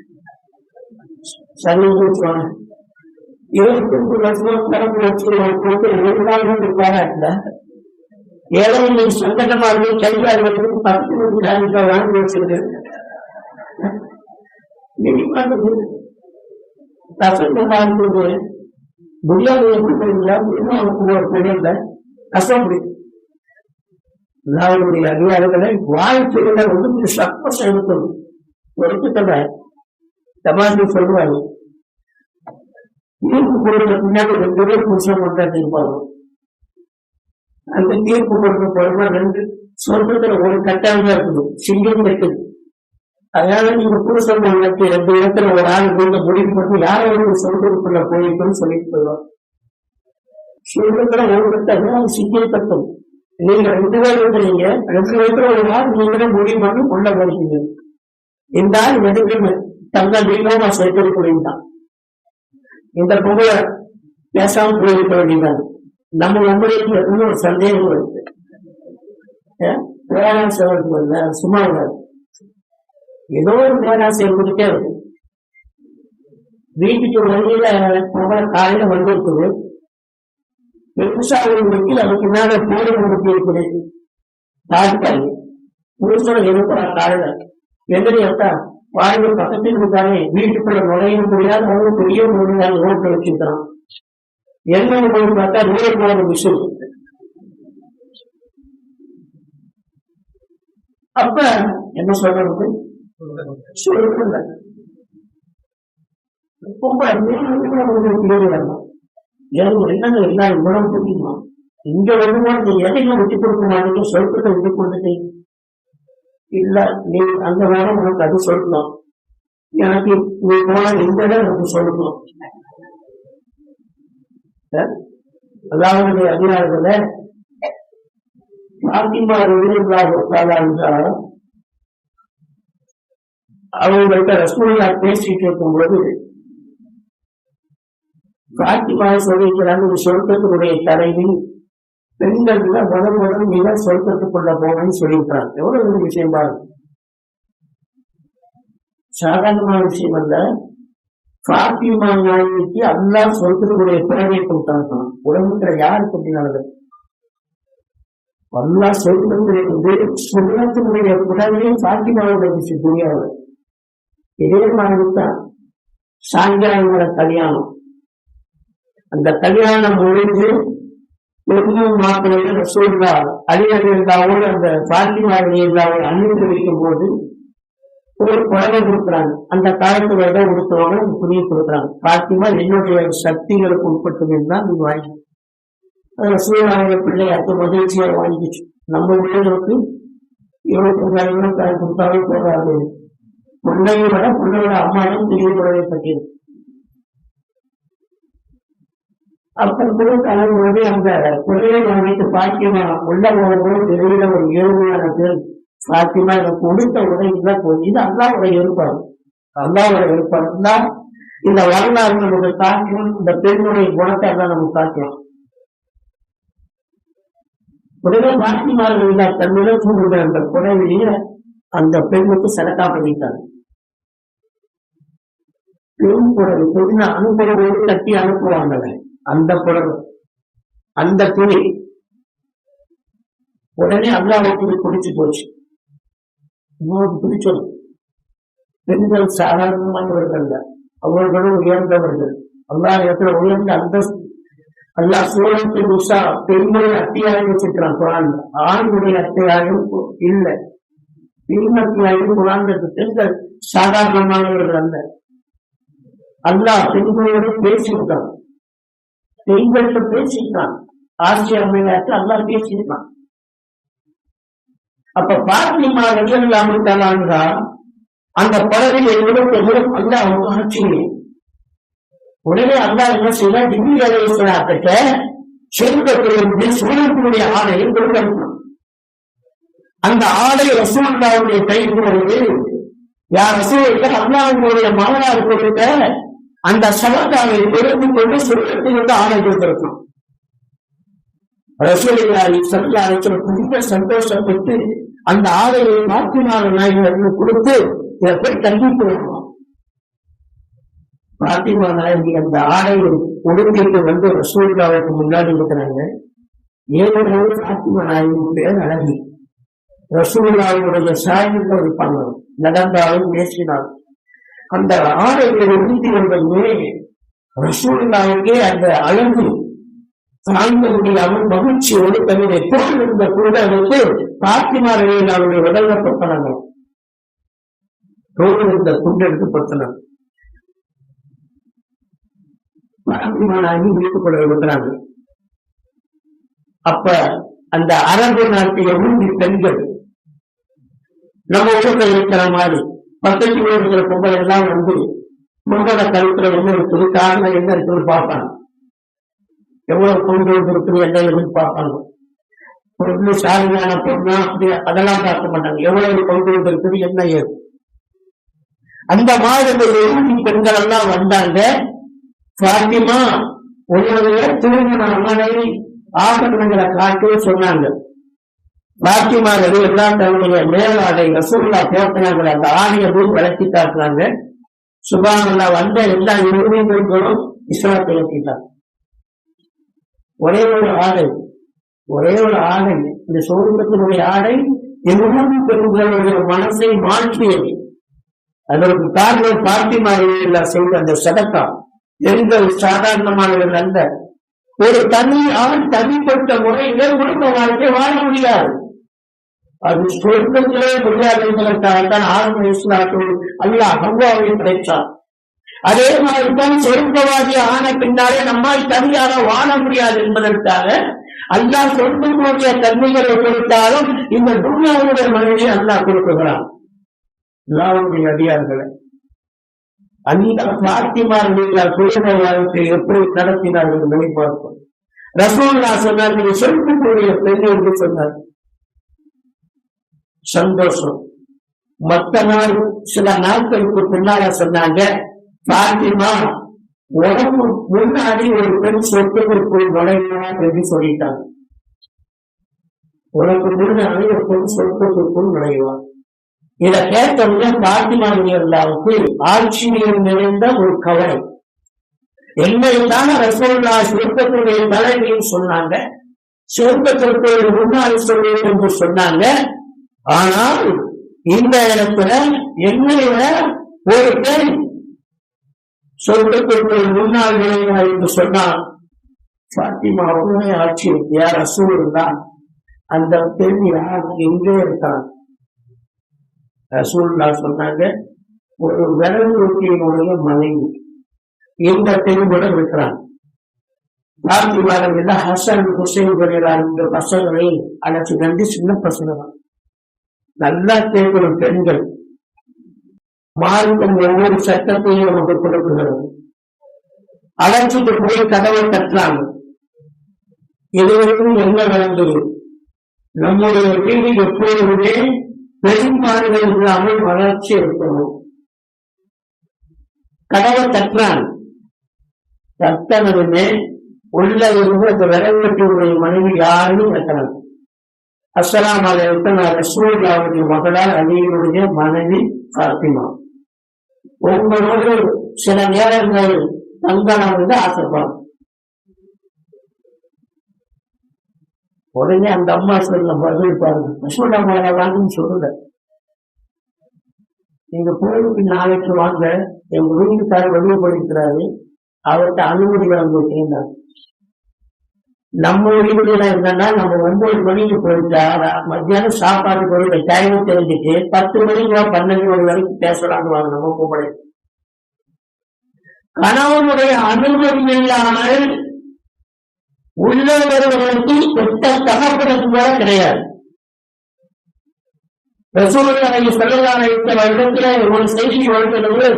சரி 25 வருஷம் கடந்து வச்சு பாராட்டுல ஏதோ நீ சங்கடமா இருக்கு கைகாரர்களுக்கு 10 ரூபாய் வாங்கி வச்சிருக்க கஷ்டப்படி அதிகாரங்களை வாழ்க்கையில வந்து சப்போஸ் எடுக்கணும் எடுத்துக்கல தமாஷி சொல்றாங்க தீர்ப்பு கொடுத்த பின்னாடி 2 பேர் புருஷன் கொண்டாடி இருப்பாங்க அந்த தீர்ப்பு கொடுக்க போறமா 2 சொர்க்கத்துல ஒரு கட்டாயம் இருக்குது சிங்கம் இருக்குது அதனால நீங்க புருஷன் 2 இடத்துல ஒரு ஆள் கொண்டு முடிவு பண்ணி யாரும் சொர்க்கத்துக்குள்ள போயிருக்குன்னு சொல்லிட்டு போயிடுவாங்க சொர்க்கத்துல ஒரு கட்டம் சிங்கம் கட்டம் நீங்க 2 பேர் இருக்கிறீங்க 2 பேருக்கு ஒரு ஆள் நீங்களும் முடிவு பண்ணி கொள்ள போறீங்க இந்த ஆள் எதுக்கு தங்கள் வீரமா சேர்க்கக்கூடியதான் இந்த பொங்கலை பேசாம போயிருக்க வேண்டியதான் நம்ம நம்மளுக்கு இன்னொரு சந்தேகம் இருக்கு பேராசை வருது சும்மா ஏதோ ஒரு பேராசை இருந்துகிட்டே இருக்கு வீட்டுக்கு வழியில பொங்கல் காலையில வந்திருக்குது பெருசா ஒரு அதுக்கு மேல போட முடிப்பு இருக்குது தாழ்த்தாங்க புருஷன் இருக்கிற காலையில எதிரி எடுத்தா வாழ்க்கை பக்கத்தில் இருக்கானே வீட்டுக்குள்ள நுழைய முடியாது அவங்க பெரிய முடியாது ரோட்ல வச்சுக்கிறான் என்ன போய் பார்த்தா ரோடு போற விஷயம் அப்ப என்ன சொல்றது சொல்ல என்னங்க எல்லாம் இவ்வளவு தெரியுமா இங்க வந்து எதையும் விட்டு கொடுக்க மாட்டீங்க சொல்றதை விட்டு கொடுத்துட்டீங்க இல்ல நீ அந்த நேரம் உனக்கு அது சொல்லணும் எனக்கு நீ போன இந்த இடம் எனக்கு சொல்லணும் அதாவது அதிகாரத்துல பாத்திமா என்றால் அவங்கள்ட்ட ரசூலுல்லாஹ் பேசிட்டு இருக்கும்போது பாத்திமா சொல்லிக்கிறாங்க சொர்க்கத்தினுடைய தலைவி பெண்கள் முதல் மிக சொர்க்கத்துக்குள்ள போகணும்னு சொல்லியிருக்கிறாங்க எவ்வளவு ஒரு விஷயம் பாருங்க சாதாரணமான விஷயம் அல்ல பாத்திமா நாயகிக்கு அல்லாஹ் சொர்க்கத்துக்குடைய பிறவை கொடுத்தாங்க உலகத்துல யாருக்கு அப்படின்னால அல்லாஹ் சொர்க்கத்தினுடைய பிறவையை பாத்திமாவோட விஷயம் புரியாது இதே மாதிரிதான் சாயங்காலங்கள கல்யாணம் அந்த கல்யாணம் முடிஞ்சு பெண்ணும் மாப்பிள்ளைய ரசூலுல்லாஹ் அலிரலியல்லாஹு அந்த பாத்திமா ரலியல்லாஹு அனுப்பி வைக்கும் போது ஒரு புடவை கொடுக்குறாங்க அந்த காலத்துல இடம் கொடுத்தவங்க துணியை கொடுக்குறாங்க பாத்திமா என்னுடைய சக்திகளுக்கு உட்பட்டது தான் நீ வாங்கி ரசூலுல்லாஹ் பிள்ளை அடுத்த மகிழ்ச்சியா வாங்கிச்சு நம்ம பிள்ளைகளுக்கு 25,000 கொடுத்தாலும் போகாது பிள்ளையை விட பிள்ளையோட அம்மாவும் பெரிய புடவை கட்டியிருக்கு அப்புறம் தலைமுறை அந்த குறையை வாங்கிட்டு பாத்தியமா உள்ள போகும்போது வெளியில ஒரு 7,000 பேர் பாத்தியமா எனக்கு கொடுத்த உதவிதான் போய் இது அல்லாவோட ஏற்பாடு அல்லாவோட ஏற்பாடு தான் இந்த வரலாறு நமக்கு காட்டியும் இந்த பெண்ணுடைய குணத்தை எல்லாம் நமக்கு காட்டலாம் உடனே பாத்திமார்கள் தன்னிடம் சொல்ற அந்த குறைவிலேயே அந்த பெண்ணுக்கு சடக்கா பண்ணிட்டாங்க பெண் புடவை பெண் அனுப்புறவோடு கட்டி அனுப்புவாங்க அந்த புடவை அந்த துணி உடனே அல்லாவுக்கு பிடிச்சு போச்சு இன்னொரு பிடிச்சது பெண்கள் சாதாரணமானவர்கள் அவர்களும் உயர்ந்தவர்கள் அல்லாஹ் இடத்துல உயர்ந்த அந்தஸ்து அல்லாஹ் சூழலுக்கு உஷா பெண்களுடைய அத்தியாயம் வச்சிருக்கிறான் குரான் ஆண்களுடைய அத்தியாயம் இல்லை பெண் அத்தியாயம் குரான் பெண்கள் சாதாரணமானவர்கள் அல்ல அல்லாஹ் பெண்களோடு பேசியிருக்கான் பெண்கள்கிட்ட பேசியிருக்கான் ஆசிய அம்மையாச்சு அல்லாஹ் பேசியிருக்கான் அப்ப பாத்திமா ரலியல்லாஹு தஆலா அந்த படவில் எவ்வளவு அல்லா அவங்க ஆட்சியே உடனே அல்லாஹ் என்ன செய்ய ஜிப்ரீல் அலைஹிஸ்ஸலாத்துக்கு சொர்க்கத்திலிருந்து சூழலுடைய ஆடையை கொடுக்கணும் அந்த ஆடை ரசூலுல்லாஹ்வுடைய கைக்கு வருது யார் ரசூலுக்கு அல்லாஹ்வுடைய மகனார் கொடுத்த அந்த சலத்தாவை எடுத்துக் கொண்டு சொர்க்கத்திலிருந்து ஆடை கொடுத்திருக்கணும் ரசூலுல்லாஹி ஸல்லல்லாஹு அலைஹி வஸல்லம் ரொம்ப சந்தோஷப்பட்டு அந்த ஆடையை பாத்திமா நாயகி கொடுத்து இதை போய் கண்டித்து வருவான். பாத்திமா நாயகி அந்த ஆடையை உடுத்திட்டு வந்து ரசூலுல்லாஹ்வுக்கு முன்னாடி இருக்கிறாங்க. ஏழு பாத்திமா நாயகி பேர் அழகி. ரசூலுல்லாஹ்வுடைய சாயங்கள் இருப்பாங்க, நடந்தாலும் பேசினாலும். அந்த ஆடைகளை உடுத்தி வந்ததுமே ரசூலுல்லாஹ்வுக்கே அந்த அழகு தாங்க முடியாமல் மகிழ்ச்சியோடு தன்னுடைய தோல் இருந்த கூட வந்து பாத்திமா ரலியல்லாஹு உடல்ல பத்தனாங்க. தோல் இருந்த துண்டெடுத்து பத்தனாங்க. பாத்திமா நாயகி வீட்டுக்குள்ள இருக்கிறாங்க. அப்ப அந்த அரபு நாட்டிய ஊர்தி பெண்கள் நம்ம ஊர்ல இருக்கிற மாதிரி பக்கத்து இருக்கிற பொங்கல் எல்லாம் வந்து பொங்கல கருத்துல என்ன இருக்குது, காரணம் என்ன இருக்குன்னு பார்ப்பாங்க. எவ்வளவு பொங்கல் இருக்குது என்ன இருக்குன்னு பார்ப்பாங்க. பொண்ணு சாலியான பொண்ணா அப்படி அதெல்லாம் பார்க்க மாட்டாங்க. எவ்வளவு பொங்கல் இருக்குது என்ன ஏது. அந்த மாதிரி பெண்கள் எல்லாம் வந்தாங்க. பாத்திமா உன்னுடைய திருமண மகனை ஆபரணங்களை காட்டி சொன்னாங்க. பாத்திமா எல்லாம் தன்னுடைய மேலாடை ரசூலுல்லாஹ் போட்டாங்க. அந்த ஆணையை போய் வளர்த்தி காட்டுறாங்க. சுப்ஹானல்லாஹ் வந்த எல்லா யூதர்களும் இஸ்லாத்தை ஏற்றிட்டாங்க. ஒரே ஒரு ஆடை இந்த சோதனத்தினுடைய ஆடை எவ்வளவு பெண்களுடைய மனசை மாற்றியது. அதற்கு காரணம் பாத்திமா செய்த அந்த சதக்கா. எங்கள் சாதாரணமானவர்கள் அல்ல. ஒரு தனிப்பட்ட முறையிலே குடும்ப வாழ்க்கை வாழ முடியாது. அது சொர்க்கத்திலே முடியாது என்பதற்காகத்தான் ஆரம்ப இஸ்லாத்தில் அல்லாஹ் ஹவ்வாவை படைத்தார். அதே மாதிரிதான் சொர்க்கவாதி ஆன பின்னாலே நம்மால் தனியாக வாழ முடியாது என்பதற்காக அல்லாஹ் சொர்க்கத்தினுடைய தன்மைகளை கொடுத்தாலும் இந்த துன்யாவுடைய மனைவியை அல்லாஹ் கொடுக்குகிறான். அல்லாஹ்வுடைய அடியார்களை அந்த பாத்திமா குழந்தை வாழ்க்கை எப்படி நடத்தினார்கள் என்பதை பார்ப்போம். ரசூலுல்லாஹ் சொன்னார், நீங்க சொர்க்கத்துடைய பெண் என்று சொன்னார். சந்தோஷம். மற்ற நாள் சில நாட்களுக்கு பின்னால சொன்னாங்க, பாத்திமா உடம்பு முன்னாடி ஒரு பெண் சொர்க்கத்திற்குள் நுழைவார் என்று சொல்லிட்டாங்க. உனக்கு முன்னாடி ஒரு பெண் சொர்க்கத்திற்குள் நுழைவார். இதை கேட்டவுடனே பாத்திமா ரலியல்லாஹு ஆட்சியில் நிறைந்த ஒரு கவலை. என்னைதான் ரசூலுல்லாஹ் சொர்க்கத்துடைய தலைவின்னு சொன்னாங்க, சொர்க்கத்திற்கு முன்னாடி சொல்லுவேன் என்று சொன்னாங்க. ஆனால் இந்த இடத்துல என்னை விட ஒரு பெண் சொர்க்கத்திற்கு முன்னாள் நுழைவார் என்று சொன்னார். பாத்திமா உண்மை ஆட்சி யார் ரசூலுல்லாஹ் அந்த பெண் யார், எங்கே இருக்கான்? ரசூலுல்லாஹ் சொன்னாங்க, ஒரு விரல் ரொட்டியினுடைய மனைவி இந்த பெண்ணுடன் இருக்கிறான். பாத்திமாவில் ஹசன் ஹுசைன் இந்த பசங்களை அழைச்சி நன்றி. சின்ன பசங்க தான், நல்லா கேட்கணும். பெண்கள் மார்க்கம் ஒவ்வொரு சட்டத்தையும் நமக்கு கொடுக்கிறது. அழைச்சிட்டு போய் கதவை தட்டுறாங்க. இதுவரைக்கும் என்ன நடந்தது? நம்முடைய வீடு எப்பொழுதுமே பெரும்பாடுகள் இல்லாமல் வளர்ச்சி இருக்கணும். கதவை தட்டுறான். தட்டனதுமே உள்ள இருந்து அந்த விரல்வெட்டியுடைய மனைவி யாருன்னு கேட்கிறாங்க. அஸ்ஸலாமு அலைக்கும், நான் ரசூலுல்லாஹ்வுடைய மகளார் அலியுடைய மனைவி பாத்திமா. உங்களோடு சில நேரங்கள் தங்கலாம் என்று ஆசைப்படும். உடனே அந்த அம்மா சொல்ல பதில் பாருங்க, ரசூலுல்லாஹ் மகளை வாங்கன்னு சொல்லுங்க. நீங்க கோயிலுக்கு நாளைக்கு வாங்க, எங்க வீட்டுக்காரர் வெளியே போயிருக்கிறாரு, அவர்கிட்ட அனுமதி வாங்க செய்யலாம். நம்ம வீடுல இருந்தா நம்ம 9 மணிக்கு போயிட்டா மத்தியானம் சாப்பாடு போயிட டைம் தெரிஞ்சுட்டு 10 மணிக்கு 12 மணி வரைக்கும் பேசலாம்னு வாங்க. நம்ம கூப்பிடு கணவனுடைய அனுமதி இல்லாமல் உள்ள வருவதற்கு கொட்ட தகப்பதற்கு கூட கிடையாது. ரசூலுல்லாஹி ஸல்லல்லாஹு அலைஹி வஸல்லம் ஒரு செய்தி வருகிறது.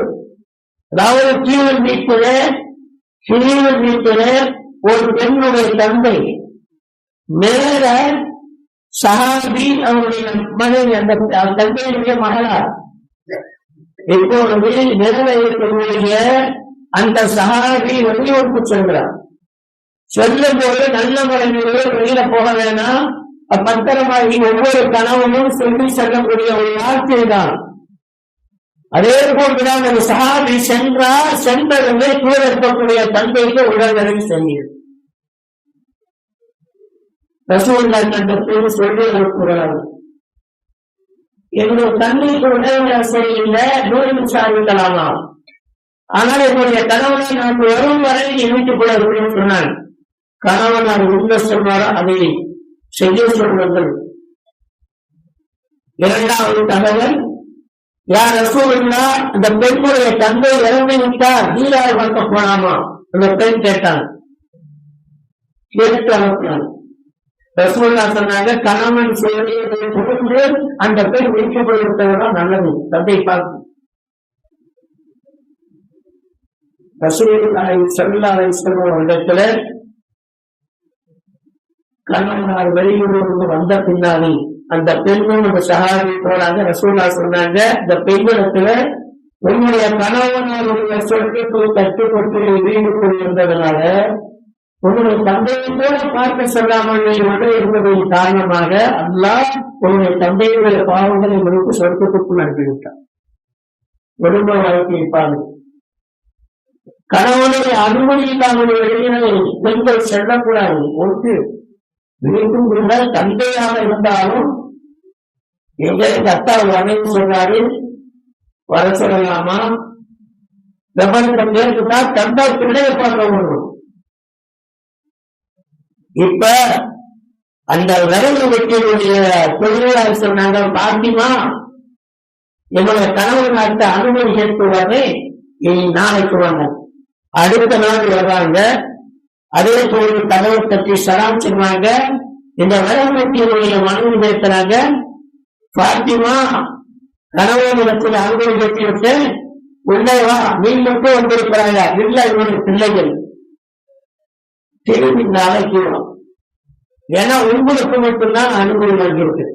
அதாவது கீழ் வீட்டில ஒரு பெண்ணுடைய தந்தை மேல சஹாபி அவருடைய மனைவி, அந்த தந்தையுடைய மகளார் இப்பொழுது நிறைவேற்றக்கூடிய அந்த சஹாபி வெளியூருக்கு செல்கிறார். சொல்லும் போது நல்ல முறையிலே வெளியில போக வேணாம், பத்திரமாகி ஒவ்வொரு கணவனும் சொல்லி செல்லக்கூடிய ஒரு வார்த்தை தான். அதே போன்றுதான் அந்த சஹாபி சென்றார். சென்றதிலே கூட இருக்கக்கூடிய தந்தைக்கு உடல்நிலை சென்றது. ரசூலுல்லாஹி கண்டத்தில் சொல்லி இருக்கிறார், என்னுடைய தந்தைக்கு உடல்நிலை சரியில்லை, நோய் விசாரிக்கலாமா, ஆனால் என்னுடைய கணவனை நான் வரும் வரை இணைத்துக் கொள்ள அப்படின்னு சொன்னான். கணவனார் உள்ள சொன்னாரோ அதை செய்ய சொல்வார்கள். இரண்டாவது தகவல், யார் ரசூலுல்லாஹ் அந்த பெண்ணுடைய தந்தை இறந்து விட்டார், நீராக பார்க்க போனாமா அந்த பெண் கேட்டான். கேட்டு அனுப்பினான். ரசூலுல்லாஹ் சொன்னாங்க, கணவன் சொல்லியதை புரிந்து அந்த பெண் விற்கப்படுவதுதான் நல்லது, தந்தை பார்க்கும். ரசூலுல்லாஹி ஸல்லல்லாஹு அலைஹி வஸல்லம் இடத்துல கணவனார் வெளியூரிலிருந்து வந்த பின்னாலே அந்த பெண்ணும் அந்த சஹாபி போறாங்க. ரசூலுல்லாஹ் சொன்னாங்க, இந்த பெண்ணிடத்துல உன்னுடைய கணவனாருடைய சொர்க்கத்தை கட்டுப்பட்டு வீடு கொண்டிருந்ததுனால உன்னுடைய தந்தையை கூட பார்க்க சொல்லாமல் இருந்ததின் காரணமாக அல்லாஹ் உன்னுடைய தந்தையுடைய பாவங்களை முடித்து சொர்க்கத்துக்குள் அனுப்பிவிட்டார். குடும்ப வாழ்க்கை பாருங்க. கணவனுடைய அனுமதி இல்லாமல் வெளியிலே பெண்கள் செல்லக்கூடாது. ஒன்று வீட்டும் இருந்தால் தந்தையாக இருந்தாலும் எங்களுக்கு அத்தா வரையும் சொன்னாரு, வர சொல்லலாமா, விவரத்தை கேட்டுட்டா தந்தா பிள்ளைய பார்க்க முடியும். இப்ப அந்த விரவு வெட்டியுடைய தொழிலாளி சொன்னாங்க, பாத்திமா என்னுடைய கணவன் அடுத்த அனுமதி கேட்குவாரு, நாளைக்கு வாங்க. அடுத்த நாள் வர்றாங்க. அதே போல தகவல் பற்றி சலாம் சொன்னாங்க. இந்த வரவற்றியுடைய மனைவி பேசுறாங்க, பாத்திமா கணவனிடத்தில் அனுமதி கேட்டுவிட்டு உள்ளே வா, நீ மட்டும் வந்திருக்கிறாங்க, இல்லை இவருடைய பிள்ளைகள் திரும்பி நாளைக்கிறோம். ஏன்னா உங்களுக்கு மட்டும்தான் அனுமதி வாங்கியிருக்கு.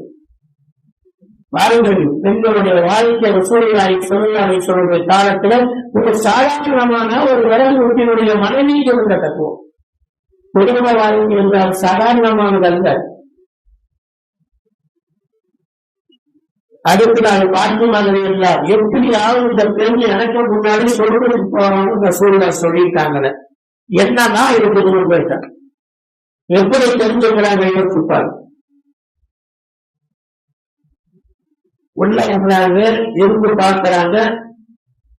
பாருங்கள், பெண்களுடைய வாழ்க்கை ரசூலுல்லாஹி ஸல்லல்லாஹு அலைஹி வஸல்லம் காலத்துல ஒரு சாதாரணமான ஒரு வரவற்றினுடைய மனைவி இருந்த தத்துவம். குடும்ப வாழ்க்கை என்றால் சாதாரணமானதல்ல. அடுத்து நாங்கள் பார்க்கும் மாதிரி என்றால் எப்படியாவது இந்த பெண் எனக்கு முன்னாடி சொல்றது போறாங்க ரசூலுல்லாஹ் சொல்லிட்டாங்களே, என்னன்னா இருக்குதுன்னு போயிட்டாங்க. எப்படி தெரிஞ்சுக்கிறாங்க யோசிப்பாங்க. உள்ள பேர் இருந்து பார்க்கிறாங்க.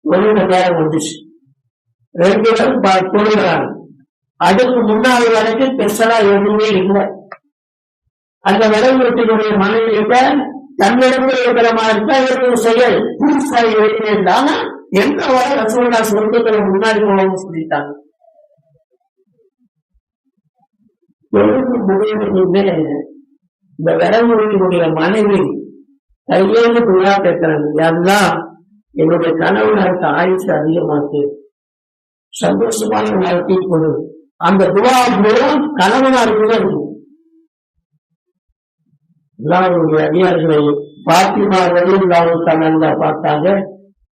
ஒரு நேரம் வந்துச்சு, 2 பேரும் தொழுகிறாங்க. அதுக்கு முன்னாடி வரைக்கும் பெருசா எதுவுமே இல்லை. அந்த விளைவுடைய மனைவியிட்ட தன்னிடத்தில் இருக்கிற மாதிரி தான் செயல் புதுசாக இருந்தாங்க. என்ன வர ரசூலுல்லாஹ் சொர்க்கத்துல முன்னாடி போகணும்னு சொல்லிட்டாங்க. இந்த விளைவுடைய மனைவி கையேந்து துவா கேட்கிறாங்க, எல்லாம் என்னுடைய கணவனுக்கு ஆயுசு அதிகமாக்கு, சந்தோஷமான வாழ்க்கை கொடு. அந்த துவா மூலம் கணவனாருக்கு தான் இருக்கும். எல்லாருடைய அதிகாரிகளை பாத்திமா ரலியல்லாஹு தஆலா பார்த்தாங்க.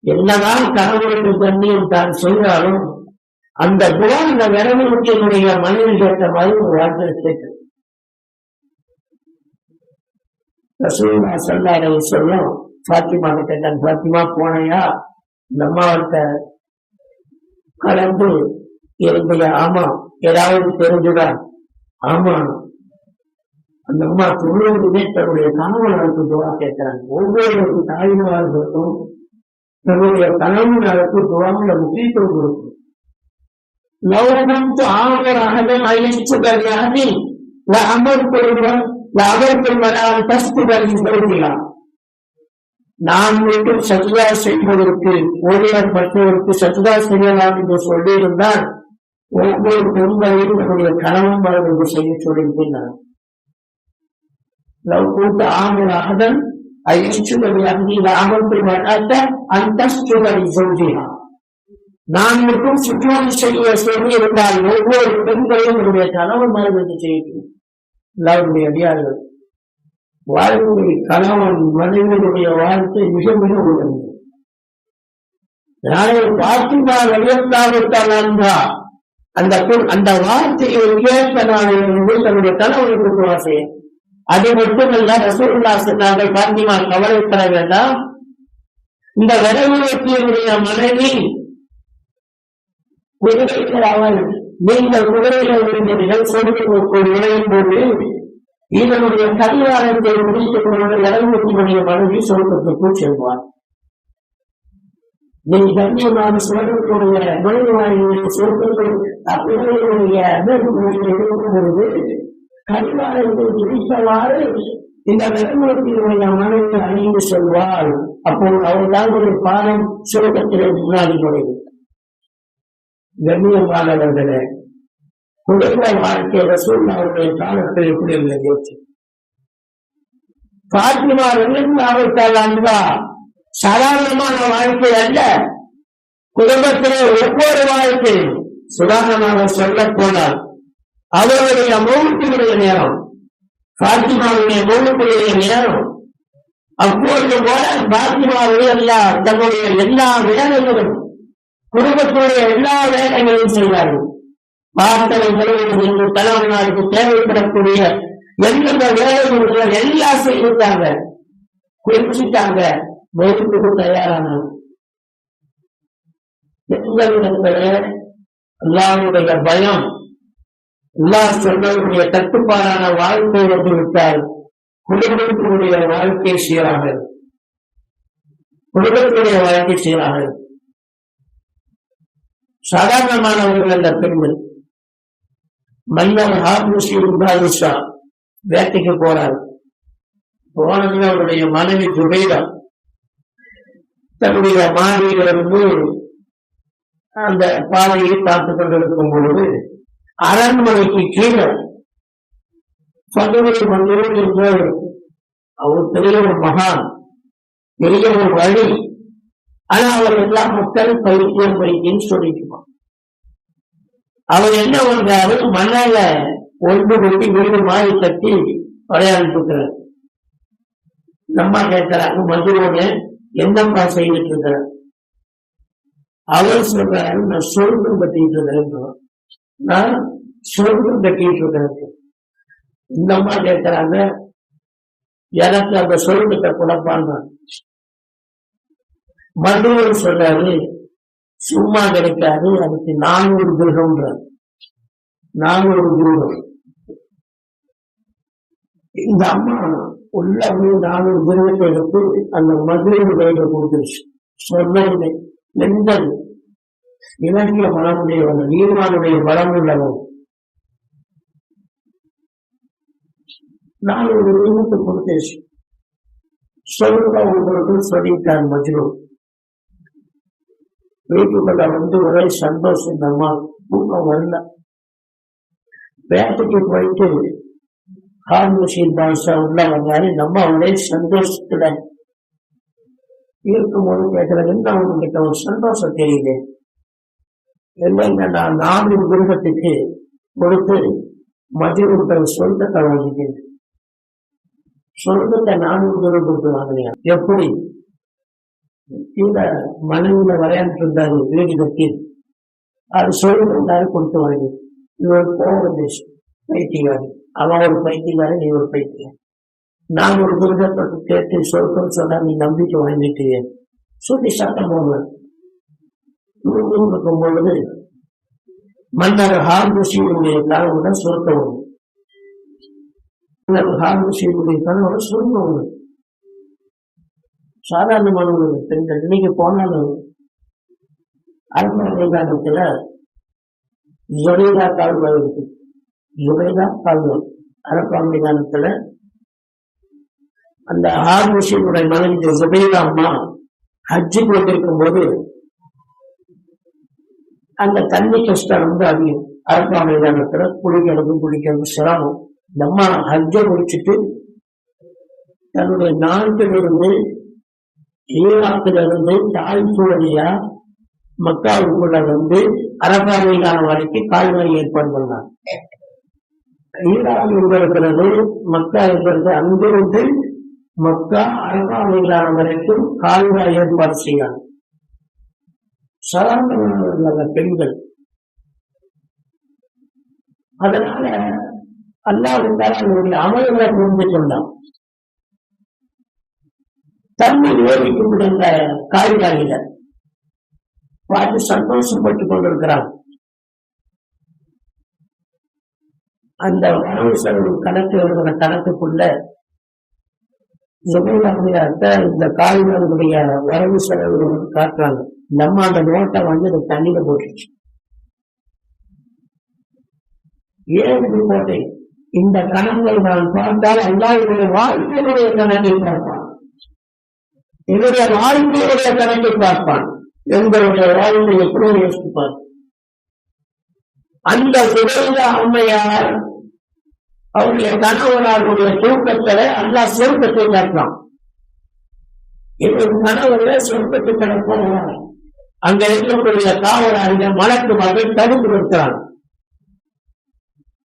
என்னதான் கணவனுக்கு கண்ணியம் தான் சொல்றாலும் அந்த துவா இந்த விரவனுடைய மனைவி கேட்ட மாதிரி ஒரு வார்த்தை கேட்கு. ரசூலுல்லாஹி ஸல்லல்லாஹு அலைஹி வஸல்லம் பாத்திமா கிட்ட, பாத்திமா போனையா இந்த அம்மாவட்ட கலந்து இருந்தையா? ஆமா. ஏதாவது தெரிஞ்சுதா? ஆமா. அந்த அம்மா தொழுவதுமே தன்னுடைய கணவனுக்கு துவா கேட்கிறாங்க. ஒவ்வொரு தாய்மார்களுக்கும் தன்னுடைய கணவனுக்கு துவாவுல முக்கியத்துவம் கொடுக்கும். லௌகம் ஆவராக அழிச்சுகிறானி அமர்பெறுவன் அவர்கள் தஸ்துகளை சொல்கிறான். நாம் மீண்டும் சஜ்தா செய்வதற்கு ஒருவர் மற்றவருக்கு சஜ்தா செய்யலாம் என்று சொல்லியிருந்தால் ஒவ்வொரு பெண்களையும் நம்முடைய கணவன் என்று செய்ய சொல்லியிருக்கிறார். ஆமராகதன் நான் மட்டும் சுற்றுலா செய்ய சொல்லியிருந்தால் ஒவ்வொரு பெண்களையும் என்னுடைய கணவன் என்று செய்யும். எல்லாருடைய அடியார்கள் வாழ்க்கை கணவன் மனைவியுடைய வாழ்க்கை மிக மிக உயர்ந்தது. பாத்திமா ரலியல்லாஹு அந்த வார்த்தையை உயர்த்த நான் தன்னுடைய கணவனுக்கு ஆசை. அது மட்டுமல்ல, ரசூலுல்லாஹ் சொன்னார்கள், பாத்திமா கவலைப்பட வேண்டாம், இந்த வரவுடைய மனைவி குதிரைகள் அவள், நீங்கள் குதிரைகள் விரும்பினீர்கள் சொல்லுக்கு நுழையும் போது இதனுடைய கடிகாரத்தை முடித்துக் கொண்டு வரவுடைய மனைவி சொல்லுக்கு செல்வார். நீ கண்ணியமான சுவர்களுடைய நுழைவாயிலுடைய சொற்கள் அப்படியுடைய பொழுது கடிகாரத்தை பிடித்தவாறு இந்த வரவுடைய மனைவி அணிந்து செல்வாள். அப்போது அவர்தான் ஒரு பாடம் சுருக்கத்திலே முன்னாடி நுழைவு. கண்ணியமானவர்களே, குடும்ப வாழ்க்கை ரசூலுல்லாஹ்வுடைய காலத்தில் எப்படி இருந்தது? பாத்திமா ரலியல்லாஹு அன்ஹா சாதாரணமான வாழ்க்கை அல்ல, குடும்பத்திலே ஒவ்வொரு வாழ்க்கையும் சுதாரணமாக சொல்ல போனால் அவருடைய மௌனத்தினுடைய நேரம், பாத்திமாவுடைய மௌனத்தினுடைய நேரம், அப்பொழுது போல பாத்திமாவுடைய தன்னுடைய எல்லா வேலைகளும் குடும்பத்தினுடைய எல்லா வேலைகளையும் செய்வார்கள். வார்த்தை கழுவுவது, தலைவர்களுக்கு தேவைப்படக்கூடிய எந்தெந்த வேலைகள் எல்லாம் செய்தாங்க, குறிச்சிட்டாங்க, மௌனத்துக்கு தயாரானாங்க. எந்த விதத்திலே அல்லாஹ்வுடைய பயம், அல்லாஹ் சொன்னவருடைய கட்டுப்பாடான வாழ்க்கை வந்து விட்டால் குடும்பத்தினுடைய வாழ்க்கை சீராக, குடும்பத்தினுடைய வாழ்க்கை சீராக. சாதாரணமானவர்கள் அந்த பெண்கள் மன்னர் ஹாபிஷா வேட்டைக்கு போறார். போனது அவருடைய மனைவி ஜுபைரா தன்னுடைய மாடியிலிருந்து அந்த பாதையை பார்த்துக் கொண்டிருக்கும் பொழுது அரண்மனைக்கு கீழே பதுவை மந்திரம் என்ற அவர் பெரிய ஒரு மகான், பெரிய ஒரு வழி. ஆனா அவர் எல்லா மக்கள் பைத்தியம் சொல்லிக்குவான். அவர் என்ன பண்றாரு, மண்ணால ஒன்று கொட்டி வீடு மாறி கட்டி விளையாடிட்டு இருக்கிறார். நம்ம கேட்கிறாங்க, மதுரோட என்னப்பா செய்துட்டு இருக்கிறார்? அவர் சொல்றாரு, நான் சொர்க்கம் கட்டிட்டு இருக்கிறேன், நான் சொர்க்கம் கட்டிட்டு இருக்கிறேன். இந்த அம்மா கேட்கிறாங்க, எனக்கு அந்த சொர்க்கத்தை குழப்பாங்க. மதுரன் சொல்றாரு, சும்மா கிடைக்காது, அதுக்கு 400 கிரகம்ன்றார். 400 கிரகம். இந்த அம்மா உள்ள 400 கிரகத்தை எடுத்து அந்த மதுரையின் கையில கொடுத்துருச்சு. சொன்ன எந்தது இலக்கிய பலமுடையவன், நீர்வானுடைய பலம் உள்ளவன். 400 கிரகத்தை கொடுத்துருச்சு. சொல்லுங்க உங்களுக்கு சொல்லிட்டார் மஜ்னு. வீட்டுக்குள்ள வந்து ஒரே சந்தோஷம். இந்த அம்மா தூக்கம் வரல. வேட்டைக்கு போயிட்டு ஹார்முஷீன் பாஷா உள்ள வந்தாரு. நம்ம ஒரே சந்தோஷத்துல இருக்கும்போது கேட்கறது, என்ன அவங்ககிட்ட ஒரு சந்தோஷம் தெரியுது? இல்லைங்க, நான் 4 கிரகத்துக்கு கொடுத்து மஜ்னுக்கு சொந்தத்தை வாங்கிட்டேன். சொந்தத்தை 400 கிரகம் கொடுத்து வாங்கினேன். எப்படி? கீழே மனைவியில விளையாண்டு இருந்தாரு, வீடு கட்டி அது சொல்லிருந்தாரு, கொடுத்து வாங்கி. இவர் போகிற தேசம் பைத்தியக்காரி, அவன் ஒரு பைத்தியக்காரி, நீ ஒரு பைத்தியம். நான் ஒரு கிரகத்தை கேட்டு சொர்க்கம் சொன்னா நீ நம்பிக்கை வாங்கிட்டு சொல்லி சட்டம் போடுவேன். இருக்கும் பொழுது மன்னர் ஹார்முஷீனுடைய கனவுடன் சொர்க்கம் வரும். மன்னர் ஹார்முஷீனுடைய கனவுடன் சொர்க்கம் வரும். சாதாரணமானவர்கள் பெண்கள் இன்னைக்கு போனாலும் அரண்மனை மைதானத்துல ஜுபைரா கால்வாய் இருக்கு. ஜுபைரா கால்வாய் அரண்மனை மைதானத்துல அந்த ஹார்முஷீனுடைய மனைவி ஜுபைரா அம்மா ஹஜ்ஜுக்கு வந்திருக்கும் போது அந்த தண்ணி கஷ்டம் ரொம்ப அதிகம். அரண்மனை மைதானத்துல குளிக்கிறது சிரமம். இந்த அம்மா ஹஜ்ஜை முடிச்சுட்டு தன்னுடைய நாட்டிலிருந்து ஈராக்கிலிருந்து தாய்ப்பு வழியா மக்காவுக்குள்ள வந்து அரபாமைக்கான வரைக்கும் கால்வாய் ஏற்பாடு பண்ணார். ஈராக் எங்க இருக்கிறது, மக்கா இருக்கிறது, அங்கிருந்து மக்கா அரபாமைக்கான வரைக்கும் கால்வாய் ஏற்பாடு செய்யலாம். சாதாரண பெண்கள். அதனால அல்லாஹ் அவருடைய அமல்களை புரிந்து கொண்டான். தண்ணீர் ஓடிக்கொண்டிருந்த காரியாளில பார்த்து சந்தோஷப்பட்டுக் கொண்டிருக்கிறான். அந்த வரவு செலவு கணக்கு எழுதுகிற கணக்குக்குள்ள இந்த காரியாளுடைய வரவு செலவு காட்டுறாங்க. நம்ம அந்த நோட்டை இந்த தண்ணியில போட்டுச்சு. ஏன் போட்டேன்? இந்த கணக்குகள் நான் பார்த்தால் அல்லாஹ்வுடைய வாழ்க்கையுடைய கணக்கை பார்ப்பான், என்னுடைய வாழ்க்கையுடைய கணக்கை பார்ப்பான், எங்களுடைய வாழ்க்கை எப்படி யோசிப்பார். அந்த சுடர்ந்த அம்மையார் அவருடைய கணவனாருடைய தூக்கத்தில அல்லாஹ் சொர்க்கத்தை காட்டலாம். எங்கள் கணவரை சொர்க்கத்தை கிடப்போம். அங்க இருக்கக்கூடிய காவலாளிகள் மலக்கு மகள் தடுத்து நிறுத்துறாங்க.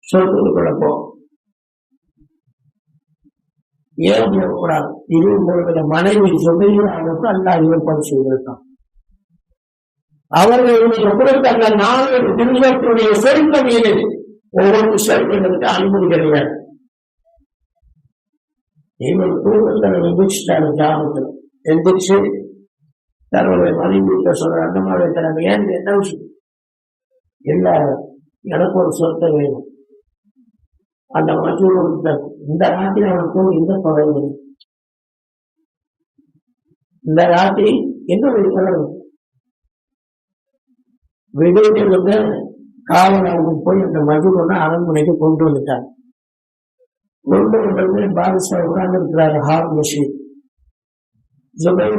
சொர்க்கத்துக்குள்ள போ, ஏன் போகக்கூடாது? இருபது மனைவி சொல்லுக்கு அல்லாஹ் ஏற்பாடு செய்திருக்கான். அவர்களுடைய கொடுத்த நாலு திருவற்றுடைய செருக்கமையில் ஒவ்வொரு செருக்கங்களுக்கு அனுமதி கிடையாது. இவர் தூக்கத்தில் எந்திரிச்சிட்டாரு. ஜாபத்தில் எந்திரிச்சு தன்னுடைய மனைவி சொல்ற அந்த மாதிரி தராங்க. ஏன் என்ன விஷயம்? இல்ல, எனக்கு ஒரு சொத்தை வேணும். அந்த மற்றொரு இந்த ராத்திரி அவனுக்கு இந்த பகை வேணும். இந்த ராத்திரி என்னுடைய பகை விடுதலை காவலாளருக்கு போய் அந்த மதுரோட அரண்மனைக்கு கொண்டு வந்துட்டாங்க. கொண்டு வந்து பாரிசா உட்கார்ந்து இருக்கிறாரு ஹார் மஷீன்.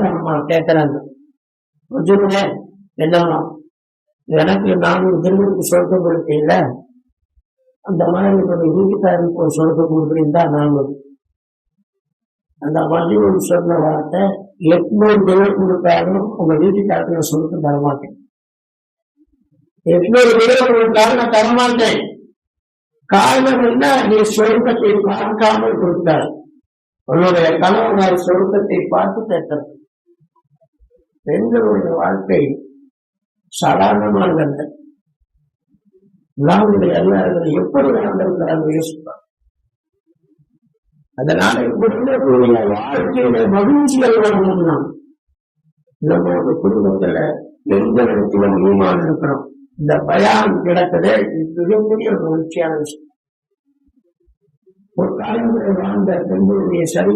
அம்மா கேட்கிறாங்க, என்னம்மா எனக்கு 400 திருமணத்துக்கு சொர்க்கம் கொடுத்தீங்கள, அந்த மாதிரி வீட்டுக்காரருக்கு ஒரு சொர்க்கம் கொடுக்குறீங்களா? 400. அந்த மதுரோடு சொன்ன வார்த்தை, 800 தினம் கொடுத்தாலும் உங்க வீட்டுக்காரருக்கு சொர்க்கம் தரமாட்டேன். 800 தினம் கொடுத்தாலும் நான் தரமாட்டேன். காரணம் என்ன? நீ சொர்க்கத்தை பார்க்காமல் கொடுத்தார். உன்னுடைய கணவனார் சொர்க்கத்தை பார்த்து கேட்டார். பெண்களுடைய வாழ்க்கை சாதாரணமானதல்ல. நாங்களுடைய எல்லாரும் எப்படி வாழ்ந்திருக்கிறார்கள் யோசிப்பார். அதனால வாழ்க்கையுடைய மகிழ்ச்சிகள் வரணும்னா நம்மளுடைய குடும்பத்துல எந்த இடத்துல ஈமான் இருக்கிறோம். இந்த பயான் கிடக்குது மிகப்பெரிய ஒரு மகிழ்ச்சியான விஷயம். ஒரு காலமுறை வாழ்ந்த பெண்களுடைய சரி